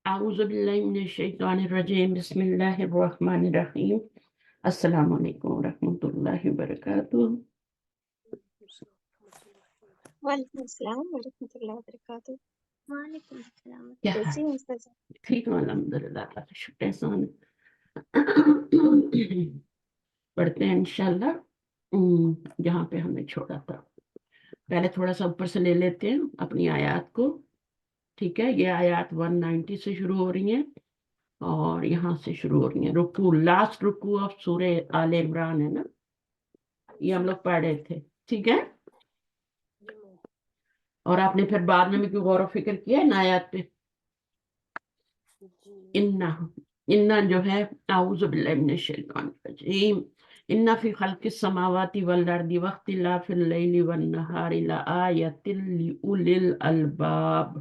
أعوذ بالله من الشيطان الرجيم بسم الله الرحمن الرحيم السلام علیکم ورحمۃ اللہ وبرکاتہ. وعلیکم السلام ورحمۃ اللہ وبرکاتہ. وعلیکم السلام. کیا حال؟ کیسی ہیں استاذہ؟ ٹھیک ہوں الحمد للہ، اللہ کا شکر احسان. پڑھتے ہیں انشاءاللہ جہاں پہ ہم نے چھوڑا تھا. پہلے تھوڑا سا اوپر سے لے لیتے ہیں اپنی آیات کو. ٹھیک ہے، یہ آیات 190 سے شروع ہو رہی ہیں اور یہاں سے شروع ہو رہی ہیں. رکوع، لاسٹ رکوع آف سورہ آل عمران ہے نا، یہ ہم لوگ پڑھ رہے تھے. ٹھیک ہے، اور آپ نے پھر بعد میں بھی کوئی غور و فکر کیا ان آیات پہ؟ انا جو ہے، اعوذ باللہ من الشیطان الرجیم، ان فی خلق السماوات والارض واختلاف اللیل والنہار لآیۃ لأولی الالباب.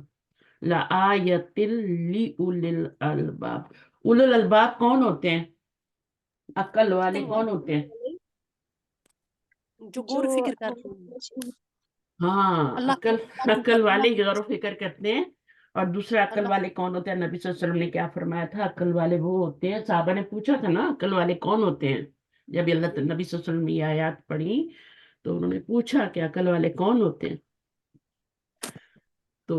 لآیۃ لأولی الالباب. اولی الالباب کون ہوتے ہیں؟ عقل والے کون ہوتے ہیں؟ جو غور و فکر کرتے ہیں. ہاں، اللہ عقل والے غور و فکر کرتے ہیں. اور دوسرے عقل والے کون ہوتے ہیں؟ نبی صلی اللہ علیہ وسلم نے کیا فرمایا تھا؟ عقل والے وہ ہوتے ہیں، صحابہ نے پوچھا تھا نا عقل والے کون ہوتے ہیں. جب نبی صلی اللہ علیہ وسلم نے یہ آیات پڑھی تو انہوں نے پوچھا کہ عقل والے کون ہوتے ہیں. تو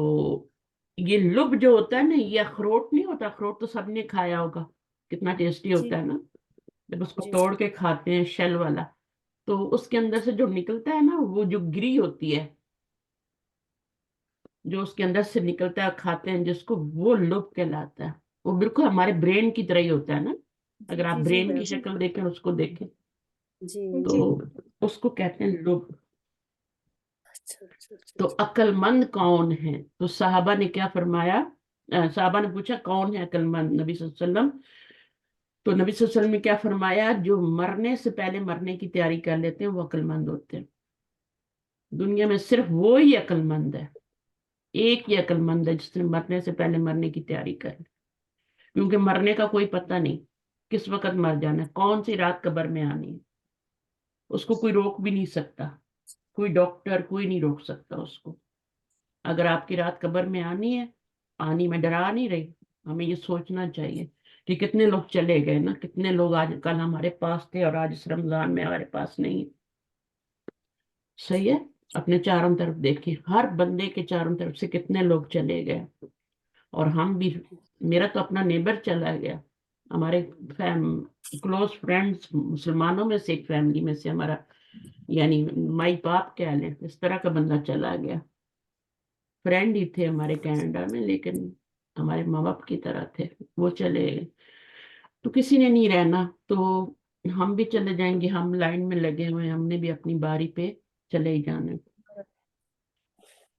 یہ لب جو ہوتا ہے نا، یہ اخروٹ نہیں ہوتا. اخروٹ تو سب نے کھایا ہوگا، کتنا ٹیسٹی ہوتا ہے نا جب اس کو توڑ کے کھاتے ہیں، شیل والا. تو اس کے اندر سے جو نکلتا ہے نا، وہ جو گری ہوتی ہے، جو اس کے اندر سے نکلتا ہے کھاتے ہیں جس کو، وہ لب کہلاتا ہے. وہ بالکل ہمارے برین کی طرح ہی ہوتا ہے نا. اگر آپ برین کی شکل دیکھیں، اس کو دیکھیں تو اس کو کہتے ہیں لب. تو عقل مند کون ہے؟ تو صحابہ نے کیا فرمایا؟ صحابہ نے پوچھا کون ہے عقل مند نبی صلی اللہ علیہ وسلم. تو نبی صلی اللہ علیہ وسلم نے کیا فرمایا؟ جو مرنے سے پہلے مرنے کی تیاری کر لیتے ہیں وہ عقل مند ہوتے ہیں. دنیا میں صرف وہ ہی عقل مند ہے، ایک ہی عقل مند ہے جس نے مرنے سے پہلے مرنے کی تیاری کر لی. کیونکہ مرنے کا کوئی پتہ نہیں کس وقت مر جانا ہے، کون سی رات قبر میں آنی ہے. اس کو کوئی روک بھی نہیں سکتا، کوئی ڈاکٹر کوئی نہیں روک سکتا اس کو. اگر آپ کی رات قبر میں آنی ہے، آنی میں ڈرا نہیں رہی. ہمیں یہ سوچنا چاہیے کہ کتنے لوگ چلے گئے نا، کتنے لوگ آج کل ہمارے پاس تھے اور آج اس رمضان میں ہمارے پاس نہیں. صحیح ہے، اپنے چاروں طرف دیکھیں، ہر بندے کے چاروں طرف سے کتنے لوگ چلے گئے. اور ہم بھی، میرا تو اپنا نیبر چلا گیا، ہمارے کلوز فرینڈز مسلمانوں میں سے ایک فیملی میں سے ہمارا، یعنی مائی باپ کہہ لیں، اس طرح کا بندہ چلا گیا. فرینڈ ہی تھے ہمارے کینیڈا میں، لیکن ہمارے ماں باپ کی طرح تھے، وہ چلے گئے. تو کسی نے نہیں رہنا، تو ہم بھی چلے جائیں گے. ہم لائن میں لگے ہوئے ہیں، ہم نے بھی اپنی باری پہ چلے ہی جانا.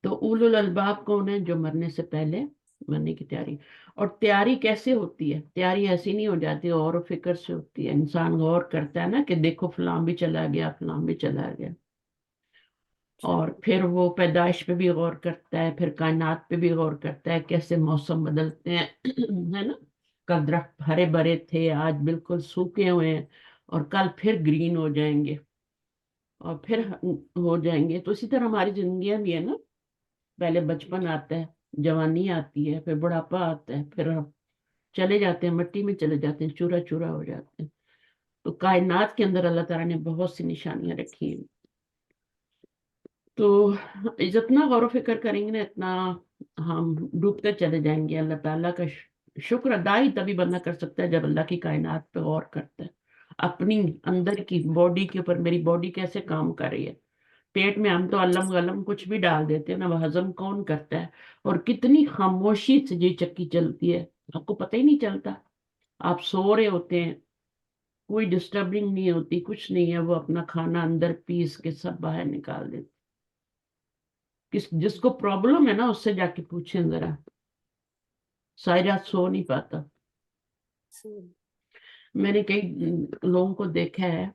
تو اولو الالباب کون ہے؟ جو مرنے سے پہلے مرنے کی تیاری. اور تیاری کیسے ہوتی ہے؟ تیاری ایسی نہیں ہو جاتی، غور و فکر سے ہوتی ہے. انسان غور کرتا ہے نا کہ دیکھو فلاں بھی چلا گیا، فلاں بھی چلا گیا. اور پھر وہ پیدائش پہ بھی غور کرتا ہے، پھر کائنات پہ بھی غور کرتا ہے، کیسے موسم بدلتے ہیں ہے نا. کل درخت ہرے بھرے تھے، آج بالکل سوکھے ہوئے ہیں، اور کل پھر گرین ہو جائیں گے اور پھر ہو جائیں گے. تو اسی طرح ہماری زندگیاں بھی ہے نا. پہلے بچپن آتا ہے، جوانی آتی ہے، پھر بڑھاپا آتا ہے، پھر ہم چلے جاتے ہیں، مٹی میں چلے جاتے ہیں، چورا چورا ہو جاتے ہیں. تو کائنات کے اندر اللہ تعالیٰ نے بہت سی نشانیاں رکھی ہیں. تو جتنا غور و فکر کریں گے نا، اتنا ہم ڈوبتے چلے جائیں گے. اللہ تعالیٰ کا شکر ادا ہی تبھی بندہ کر سکتا ہے جب اللہ کی کائنات پہ غور کرتا ہے، اپنی اندر کی باڈی کے اوپر. میری باڈی کیسے کام کر رہی ہے؟ پیٹ میں ہم تو علم غلم کچھ بھی ڈال دیتے ہیں نا، وہ ہضم کون کرتا ہے؟ اور کتنی خاموشی سے یہ چکی چلتی ہے، آپ کو پتہ ہی نہیں چلتا. آپ سو رہے ہوتے ہیں، کوئی ڈسٹربنگ نہیں ہوتی، کچھ نہیں ہے، وہ اپنا کھانا اندر پیس کے سب باہر نکال دیتے. جس کو پرابلم ہے نا، اس سے جا کے پوچھیں ذرا، ساری رات سو نہیں پاتا. میں نے کئی لوگوں کو دیکھا ہے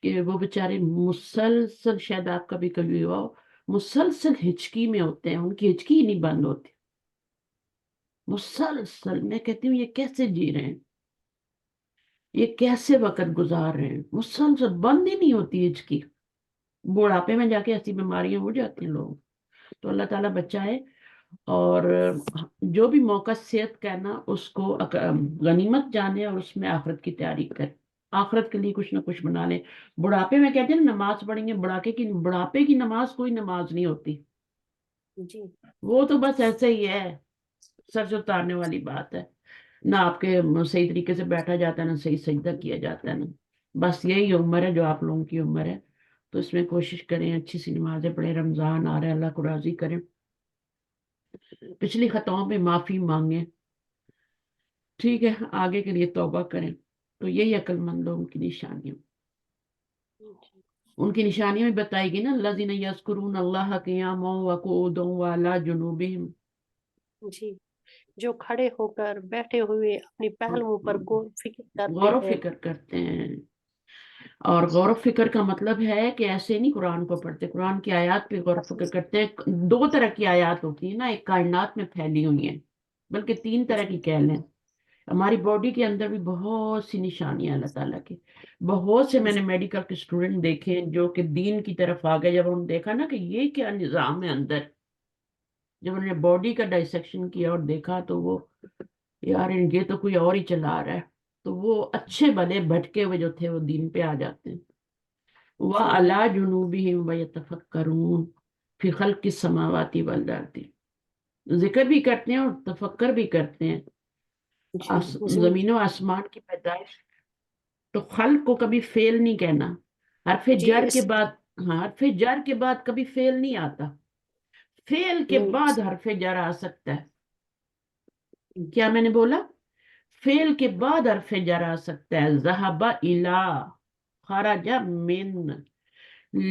کہ وہ بیچارے مسلسل، شاید آپ کا بھی کبھی ہوا ہو، مسلسل ہچکی میں ہوتے ہیں، ان کی ہچکی ہی نہیں بند ہوتی مسلسل. میں کہتی ہوں یہ کیسے جی رہے ہیں، یہ کیسے وقت گزار رہے ہیں؟ مسلسل بند ہی نہیں ہوتی ہچکی. بڑھاپے میں جا کے ایسی بیماریاں ہو جاتی ہیں لوگ. تو اللہ تعالیٰ بچائے. اور جو بھی موقع صحت کا ہے نا اس کو غنیمت جانے اور اس میں آخرت کی تیاری کرے، آخرت کے لیے کچھ نہ کچھ بنا لیں۔ بڑھاپے میں کہتے ہیں نا نماز پڑھیں گے، بڑھاپے کی نماز کوئی نماز نہیں ہوتی، جی وہ تو بس ایسے ہی ہے، سر سے اتارنے والی بات ہے، نہ آپ کے صحیح طریقے سے بیٹھا جاتا ہے، نہ صحیح سجدہ کیا جاتا ہے، نا بس یہی عمر ہے جو آپ لوگوں کی عمر ہے۔ تو اس میں کوشش کریں اچھی سی نمازیں پڑھیں، رمضان آ رہا ہے، اللہ کو راضی کریں، پچھلی خطاؤں پہ معافی مانگیں، ٹھیک ہے، آگے کے لیے توبہ کریں۔ تو یہی عقل مند لوگوں کی نشانیاں، ان کی نشانیاں بھی بتائی گئی نا، الذین یذکرون اللہ قیاما وقعودا وعلی جنوبہم، جی، جو کھڑے ہو کر بیٹھے ہوئے اپنی پہلوؤں پر غور و فکر کرتے غور و ہیں۔ فکر کرتے ہیں۔ اور غور و فکر کا مطلب ہے کہ ایسے نہیں قرآن کو پڑھتے، قرآن کی آیات پہ غور و فکر کرتے ہیں۔ دو طرح کی آیات ہوتی ہیں نا، ایک کائنات میں پھیلی ہوئی ہیں، بلکہ تین طرح کی کہہ لیں۔ ہماری باڈی کے اندر بھی بہت سی نشانیاں اللہ تعالیٰ کی، بہت سے میں نے میڈیکل کے اسٹوڈنٹ دیکھے جو کہ دین کی طرف آ گئے، جب انہوں نے دیکھا نا کہ یہ کیا نظام ہے اندر، جب انہوں نے باڈی کا ڈائسیکشن کیا اور دیکھا تو وہ یار یہ تو کوئی اور ہی چلا رہا ہے، تو وہ اچھے بھلے بھٹکے ہوئے جو تھے وہ دین پہ آ جاتے ہیں۔ وَعَلَىٰ جُنُوبِهِمْ وَيَتَفَكَّرُونَ فِي خَلْقِ السَّمَاوَاتِ وَالْأَرْضِ، ذکر بھی کرتے ہیں اور تفکر بھی کرتے ہیں زمین و آسمان کی پیدائش۔ تو خلق کو کبھی فیل نہیں کہنا، حرف جی جر کے بعد، ہاں حرف جر کے بعد کبھی فیل نہیں آتا، فیل کے بعد حرف جر آ سکتا ہے۔ کیا میں نے بولا؟ فیل کے بعد حرف جر آ سکتا ہے، ذہب الا، خرج من،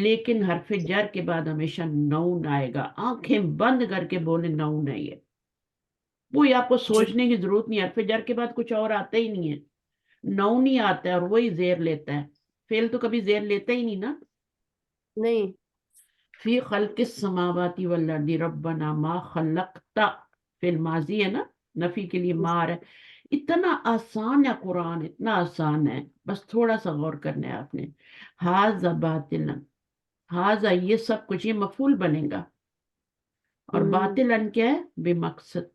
لیکن حرف جر کے بعد ہمیشہ نون آئے گا، آنکھیں بند کر کے بولے نون ہے یہ، وہی آپ کو سوچنے کی ضرورت نہیں، حرف جر کے بعد کچھ اور آتا ہی نہیں ہے، نون ہی آتا ہے اور وہی زیر لیتا ہے، فیل تو کبھی زیر لیتا ہی نہیں نا۔ نہیں، فی خلق السماوات والارض ربنا ما خلقتا، فی الماضی ہے نا، نفی کے لیے مار ہے۔ اتنا آسان ہے قرآن، اتنا آسان ہے، بس تھوڑا سا غور کرنا ہے آپ نے۔ ھذا باطلا، ھذا یہ سب کچھ، یہ مفعول بنے گا، اور باطلا کیا ہے؟ بے مقصد،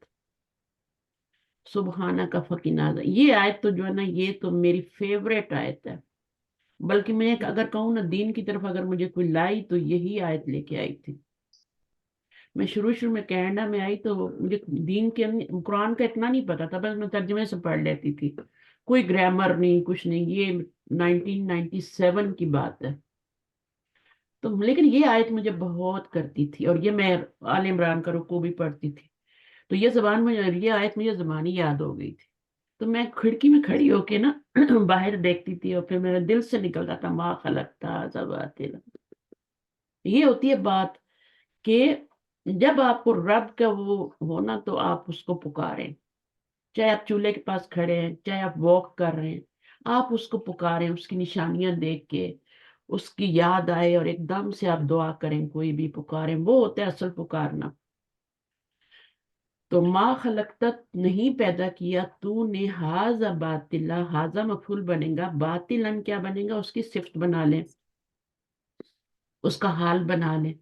سبحانہ کا فقینا، یہ آیت تو جو ہے نا یہ تو میری فیوریٹ آیت ہے، بلکہ میں اگر کہوں نا دین کی طرف اگر مجھے کوئی لائی تو یہی آیت لے کے آئی تھی۔ میں شروع میں کینیڈا میں آئی تو مجھے دین کے قرآن کا اتنا نہیں پتا تھا، بس میں ترجمے سے پڑھ لیتی تھی، کوئی گرامر نہیں، کچھ نہیں، یہ 1997 کی بات ہے۔ تو لیکن یہ آیت مجھے بہت کرتی تھی، اور یہ میں آل عمران کا رکوع بھی پڑھتی تھی، تو یہ زبان میں یہ آیت مجھے زبانی یاد ہو گئی تھی، تو میں کھڑکی میں کھڑی ہو کے نا باہر دیکھتی تھی، اور پھر میرے دل سے نکلتا تھا ما خلقتا ھذا باطلا۔ یہ ہوتی ہے بات کہ جب آپ کو رب کا وہ ہونا تو آپ اس کو پکاریں، چاہے آپ چولہے کے پاس کھڑے ہیں، چاہے آپ واک کر رہے ہیں، آپ اس کو پکاریں، اس کی نشانیاں دیکھ کے اس کی یاد آئے اور ایک دم سے آپ دعا کریں، کوئی بھی پکاریں، وہ ہوتا ہے اصل پکارنا۔ تو ما خلقتت، نہیں پیدا کیا تو نے، ھذا باطلا، ھذا مفعول بنے گا، باطلا کیا بنے گا؟ اس کی صفت بنا لیں، اس کا حال بنا لیں،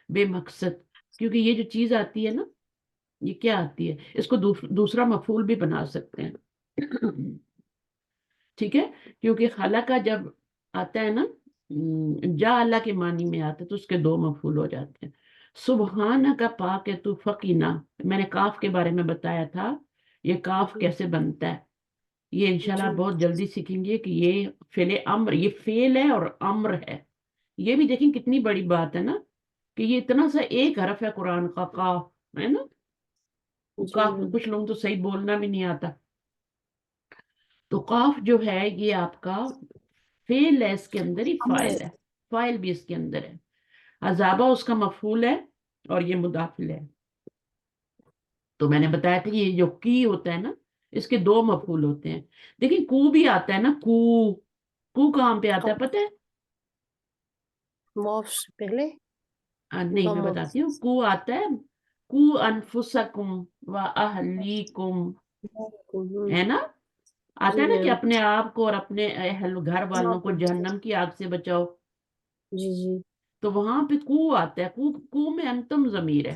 بے مقصد، کیونکہ یہ جو چیز آتی ہے نا یہ کیا آتی ہے، اس کو دوسرا مفعول بھی بنا سکتے ہیں، ٹھیک ہے، کیونکہ خلقہ جب آتا ہے نا جا اللہ کے معنی میں آتا ہے تو اس کے دو مفعول ہو جاتے ہیں۔ سبحانہ کا پاک ہے تو، فقینا، میں نے کاف کے بارے میں بتایا تھا، یہ کاف کیسے بنتا ہے، یہ انشاءاللہ بہت جلدی سیکھیں گے کہ یہ فعل امر، یہ فعل ہے اور امر ہے، یہ بھی دیکھیں کتنی بڑی بات ہے نا، کہ یہ اتنا سا ایک حرف ہے قرآن کا، قاف ہے نا، قاف کچھ لوگوں تو صحیح بولنا بھی نہیں آتا، تو قاف جو ہے یہ آپ کا فعل ہے، اس کے اندر ہی فاعل ہے، فاعل بھی اس کے اندر ہے، عذابہ اس کا مفعول ہے اور یہ مدافع ہے۔ تو میں نے بتایا تھا یہ جو کی ہوتا ہے نا اس کے دو مفعول ہوتے ہیں، دیکھیں کو بھی آتا ہے نا، کو، کو کہاں پہ آتا ہے پتہ ہے؟ موف سے پہلے نہیں میں بتاتی ہوں، کو آتا ہے، کو انفسکم و اہلیکم، ہے نا، آتا ہے نا کہ اپنے آپ کو اور اپنے اہل گھر والوں کو جہنم کی آگ سے بچاؤ، جی جی تو وہاں پہ کو آتا ہے، کو میں انتم ضمیر ہے،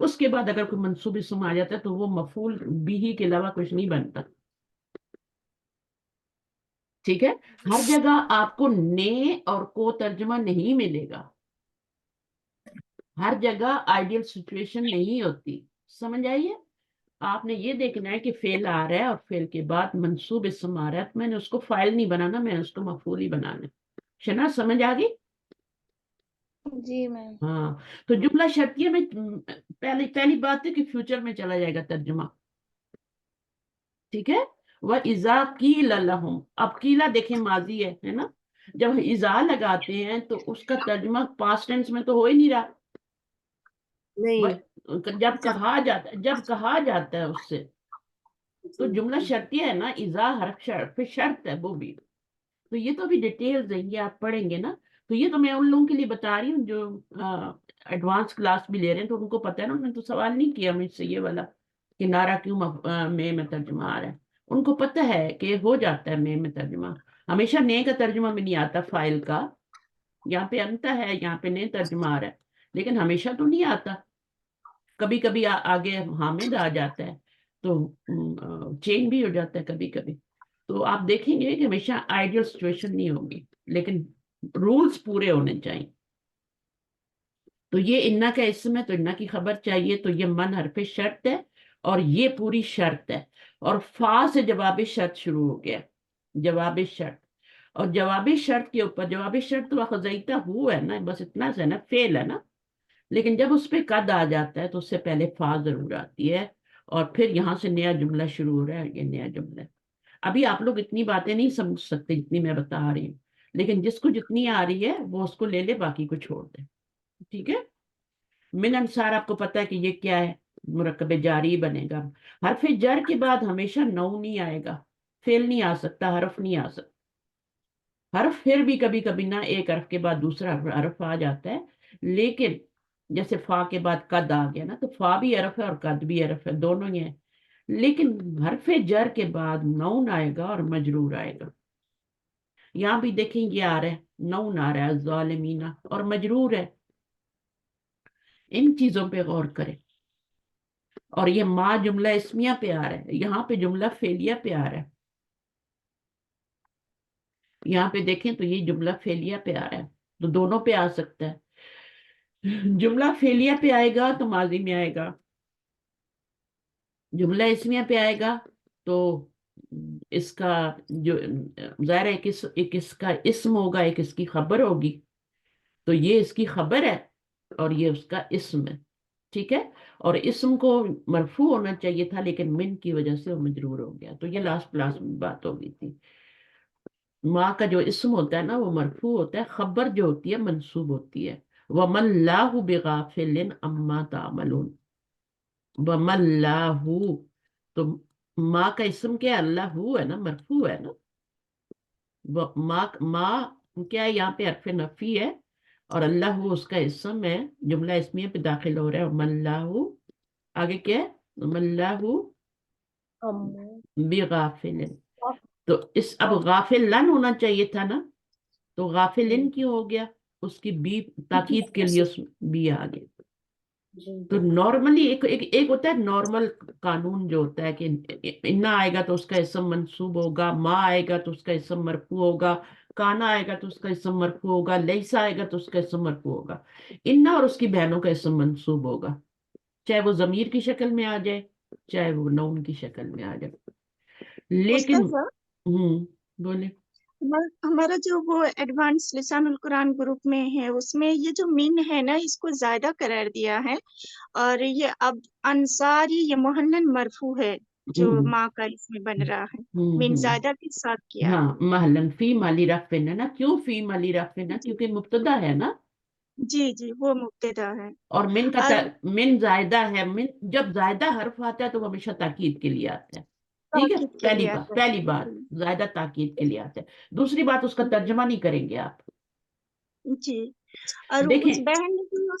اس کے بعد اگر کوئی منصوب اسم آ جاتا ہے تو وہ مفعول بھی کے علاوہ کچھ نہیں بنتا. ٹھیک ہے. ہر جگہ آپ کو نے اور کو ترجمہ نہیں ملے گا. ہر جگہ آئیڈیل سچویشن نہیں ہوتی. سمجھ آئیے. آپ نے یہ دیکھنا ہے کہ فعل آ رہا ہے اور فعل کے بعد منصوب اسم آ رہا ہے. میں نے اس کو فاعل نہیں بنانا, میں نے اس کو مفعول ہی بنانا. شنا سمجھ آ گئی؟ جی میم. ہاں. تو جملہ شرطیہ میں پہلی بات ہے کہ فیوچر میں چلا جائے گا ترجمہ. ٹھیک ہے. وَإِذَا قِيلَ لَهُمْ, اب قیلہ دیکھیں ماضی ہے نا. جب اذا لگاتے ہیں تو اس کا ترجمہ پاسٹ ٹینس میں تو ہو ہی نہیں رہا. نہیں. جب کہا جاتا ہے اس سے تو جملہ شرطیہ ہے نا. اذا حرف شرط ہے وہ بھی. تو یہ تو ابھی ڈیٹیلز ہیں, یہ آپ پڑھیں گے نا. تو یہ تو میں ان لوگوں کے لیے بتا رہی ہوں جو ایڈوانس کلاس بھی لے رہے ہیں, تو ان کو پتہ ہے نا. انہوں نے تو سوال نہیں کیا مجھ سے یہ والا کہ نعرہ کیوں میں ترجمہ آ رہا ہے. ان کو پتہ ہے کہ ہو جاتا ہے میں ترجمہ. ہمیشہ نے کا ترجمہ میں نہیں آتا فائل کا. یہاں پہ انتا ہے, یہاں پہ نے ترجمہ آ رہا ہے, لیکن ہمیشہ تو نہیں آتا. کبھی کبھی آگے حامد آ جاتا ہے تو چینج بھی ہو جاتا ہے کبھی کبھی. تو آپ دیکھیں گے کہ ہمیشہ آئیڈیل سچویشن نہیں ہوگی, لیکن رولز پورے ہونے چاہیے. تو یہ انا کا اسم ہے تو انا کی خبر چاہیے. تو یہ من حرف شرط ہے اور یہ پوری شرط ہے. اور فا سے جواب شرط شروع ہو گیا. جواب شرط. اور جواب شرط کے اوپر جواب شرط تو خزیتہ ہو ہے نا, بس اتنا سے نا, فعل ہے نا. لیکن جب اس پہ قد آ جاتا ہے تو اس سے پہلے فا ضرور آتی ہے, اور پھر یہاں سے نیا جملہ شروع ہو رہا ہے. یہ نیا جملہ ہے. ابھی آپ لوگ اتنی باتیں نہیں سمجھ سکتے جتنی میں بتا رہی ہوں, لیکن جس کو جتنی آ رہی ہے وہ اس کو لے لے, باقی کو چھوڑ دے. ٹھیک ہے. من انصار آپ کو پتا ہے کہ یہ کیا ہے, مرکب جاری بنے گا. حرف جر کے بعد ہمیشہ نو نہیں آئے گا, فعل نہیں آ سکتا, حرف نہیں آ سکتا. حرف پھر بھی کبھی کبھی نہ ایک حرف کے بعد دوسرا حرف آ جاتا ہے, لیکن جیسے فا کے بعد قد آ گیا نا, تو فا بھی حرف ہے اور قد بھی حرف ہے, دونوں ہی ہیں. لیکن حرف جر کے بعد نون آئے گا اور مجرور آئے گا. یہاں بھی دیکھیں یہ آ رہا ہے, نون آ رہا ہے الظالمین, اور مجرور ہے. ان چیزوں پہ غور کریں. اور یہ ما جملہ اسمیہ پہ آ رہا ہے, یہاں پہ جملہ فعلیہ پہ آ رہا ہے. یہاں پہ دیکھیں تو یہ جملہ فعلیہ پہ آ رہا ہے, تو دونوں پہ آ سکتا ہے. جملہ فعلیہ پہ آئے گا تو ماضی میں آئے گا. جملہ اسمیہ پہ آئے گا تو اس کا جو ظاہر ہے ایک اس کا اسم ہوگا, ایک اس کی خبر ہوگی. تو یہ اس کی خبر ہے اور یہ اس کا اسم ہے. ٹھیک ہے. اور اسم کو مرفوع ہونا چاہیے تھا, لیکن من کی وجہ سے وہ مجرور ہو گیا. تو یہ لاسٹ کلاس میں بات ہو گئی تھی. ماں کا جو اسم ہوتا ہے نا وہ مرفوع ہوتا ہے, خبر جو ہوتی ہے منصوب ہوتی ہے. وَمَا اللَّهُ بِغَافِلٍ عَمَّا تَعْمَلُونَ. وَمَا اللَّهُ, تو ماں کا اسم کیا ہے؟ اللہ ہے نا, مرفوع ہے نا. ماں کیا ہے؟ یہاں پہ حرف نفی ہے, اور اللہ اس کا اسم ہے, جملہ اسمیہ پہ داخل ہو رہا ہے. وَمَا اللَّهُ, آگے کیا ہے؟ وَمَا اللَّهُ بِغَافِلٍ. تو اب غافل لن ہونا چاہیے تھا نا, تو غافلن کیوں ہو گیا؟ اس کی بی تاکید کے لیے اس بی آ گیا. تو نارملی ایک ہوتا ہے نارمل قانون جو ہوتا ہے کہ انا آئے گا تو اس کا اسم منصوب ہوگا, ما آئے گا تو اس کا اسم مرفوع ہوگا, کانا آئے گا تو اس کا اسم مرفوع ہوگا, لیسا آئے گا تو اس کا اسم مرفوع ہوگا. انا اور اس کی بہنوں کا اسم منصوب ہوگا, چاہے وہ ضمیر کی شکل میں آ جائے چاہے وہ نون کی شکل میں آ جائے. لیکن استاذہ بولے. ہمارا جو وہ ایڈوانس لسان القرآن گروپ میں ہے, اس میں یہ جو مین ہے نا, اس کو زائدہ قرار دیا ہے, اور یہ اب انصاری یہ محنن مرفوع ہے جو ماں کا اس میں بن رہا ہے, مین زائدہ کے ساتھ کیا. ہاں, محلن فی مالی رفن ہے نا. کیوں فی مالی رفن ہے؟ کیونکہ مبتدا ہے نا, جی جی وہ مبتدا ہے. اور من کا اور من زائدہ ہے. من جب زائدہ حرف آتا ہے تو وہ ہمیشہ تاکید کے لیے آتا ہے. ٹھیک ہے. تاکید کے لیے آتا ہے. پہلی بات زائدہ تاکید کے لیے آتا ہے. دوسری بات اس کا ترجمہ نہیں کریں گے آپ. جی, اور دیکھیں اس بہن نے بھی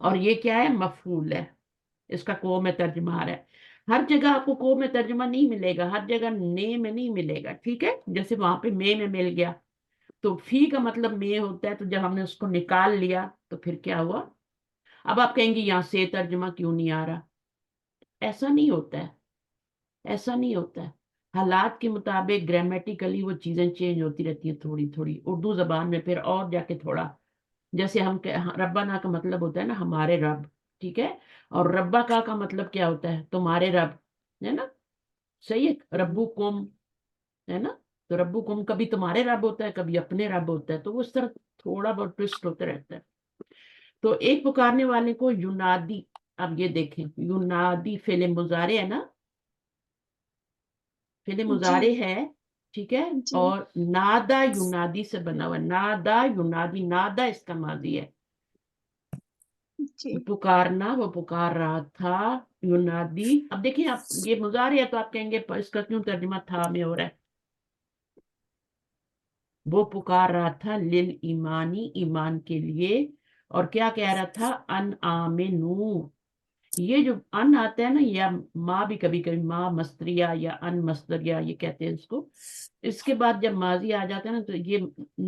اور یہ کیا ہے؟ مفعول ہے، اس کا کو میں ترجمہ آ رہا ہے. ہر جگہ آپ کو کو میں ترجمہ نہیں ملے گا، ہر جگہ نے میں نہیں ملے گا، ٹھیک ہے. جیسے وہاں پہ میں مل گیا، تو فی کا مطلب میں ہوتا ہے، تو جب ہم نے اس کو نکال لیا تو پھر کیا ہوا؟ اب آپ کہیں گے یہاں سے ترجمہ کیوں نہیں آ رہا؟ ایسا نہیں ہوتا ہے، ایسا نہیں ہوتا ہے. حالات کے مطابق گرامیٹیکلی وہ چیزیں چینج ہوتی رہتی ہیں تھوڑی تھوڑی. اردو زبان میں پھر اور جا کے تھوڑا، جیسے ہم ربنا کا مطلب ہوتا ہے نا ہمارے رب، ٹھیک ہے. اور ربا کا مطلب کیا ہوتا ہے؟ تمہارے رب، ہے نا. صحیح ہے. ربو کم ہے نا. تو ربو کم کبھی تمہارے رب ہوتا ہے، کبھی اپنے رب ہوتا ہے. تو وہ اس طرح تھوڑا بہت ٹوسٹ ہوتا رہتا ہے. تو ایک پکارنے والے کو یونادی، اب یہ دیکھیں یونادی فعل مضارع ہے نا، فعل جی مضارع ہے، ٹھیک ہے. جی اور نادا یونادی سے بنا ہوا ہے. نادا یونادی، نادا اس کا ماضی ہے. جی پکارنا، وہ پکار رہا تھا. یونادی، اب دیکھیں آپ یہ مضارع ہے تو آپ کہیں گے اس کا کیوں ترجمہ تھا میں ہو رہا ہے؟ وہ پکار رہا تھا لل ایمانی، ایمان کے لیے. اور کیا کہہ رہا تھا؟ ان آمنو. یہ جو ان آتا ہے نا، یا ماں بھی کبھی کبھی ماں مصدریہ یا ان مصدریہ یہ کہتے ہیں اس کو. اس کے بعد جب ماضی آ جاتا ہے نا تو یہ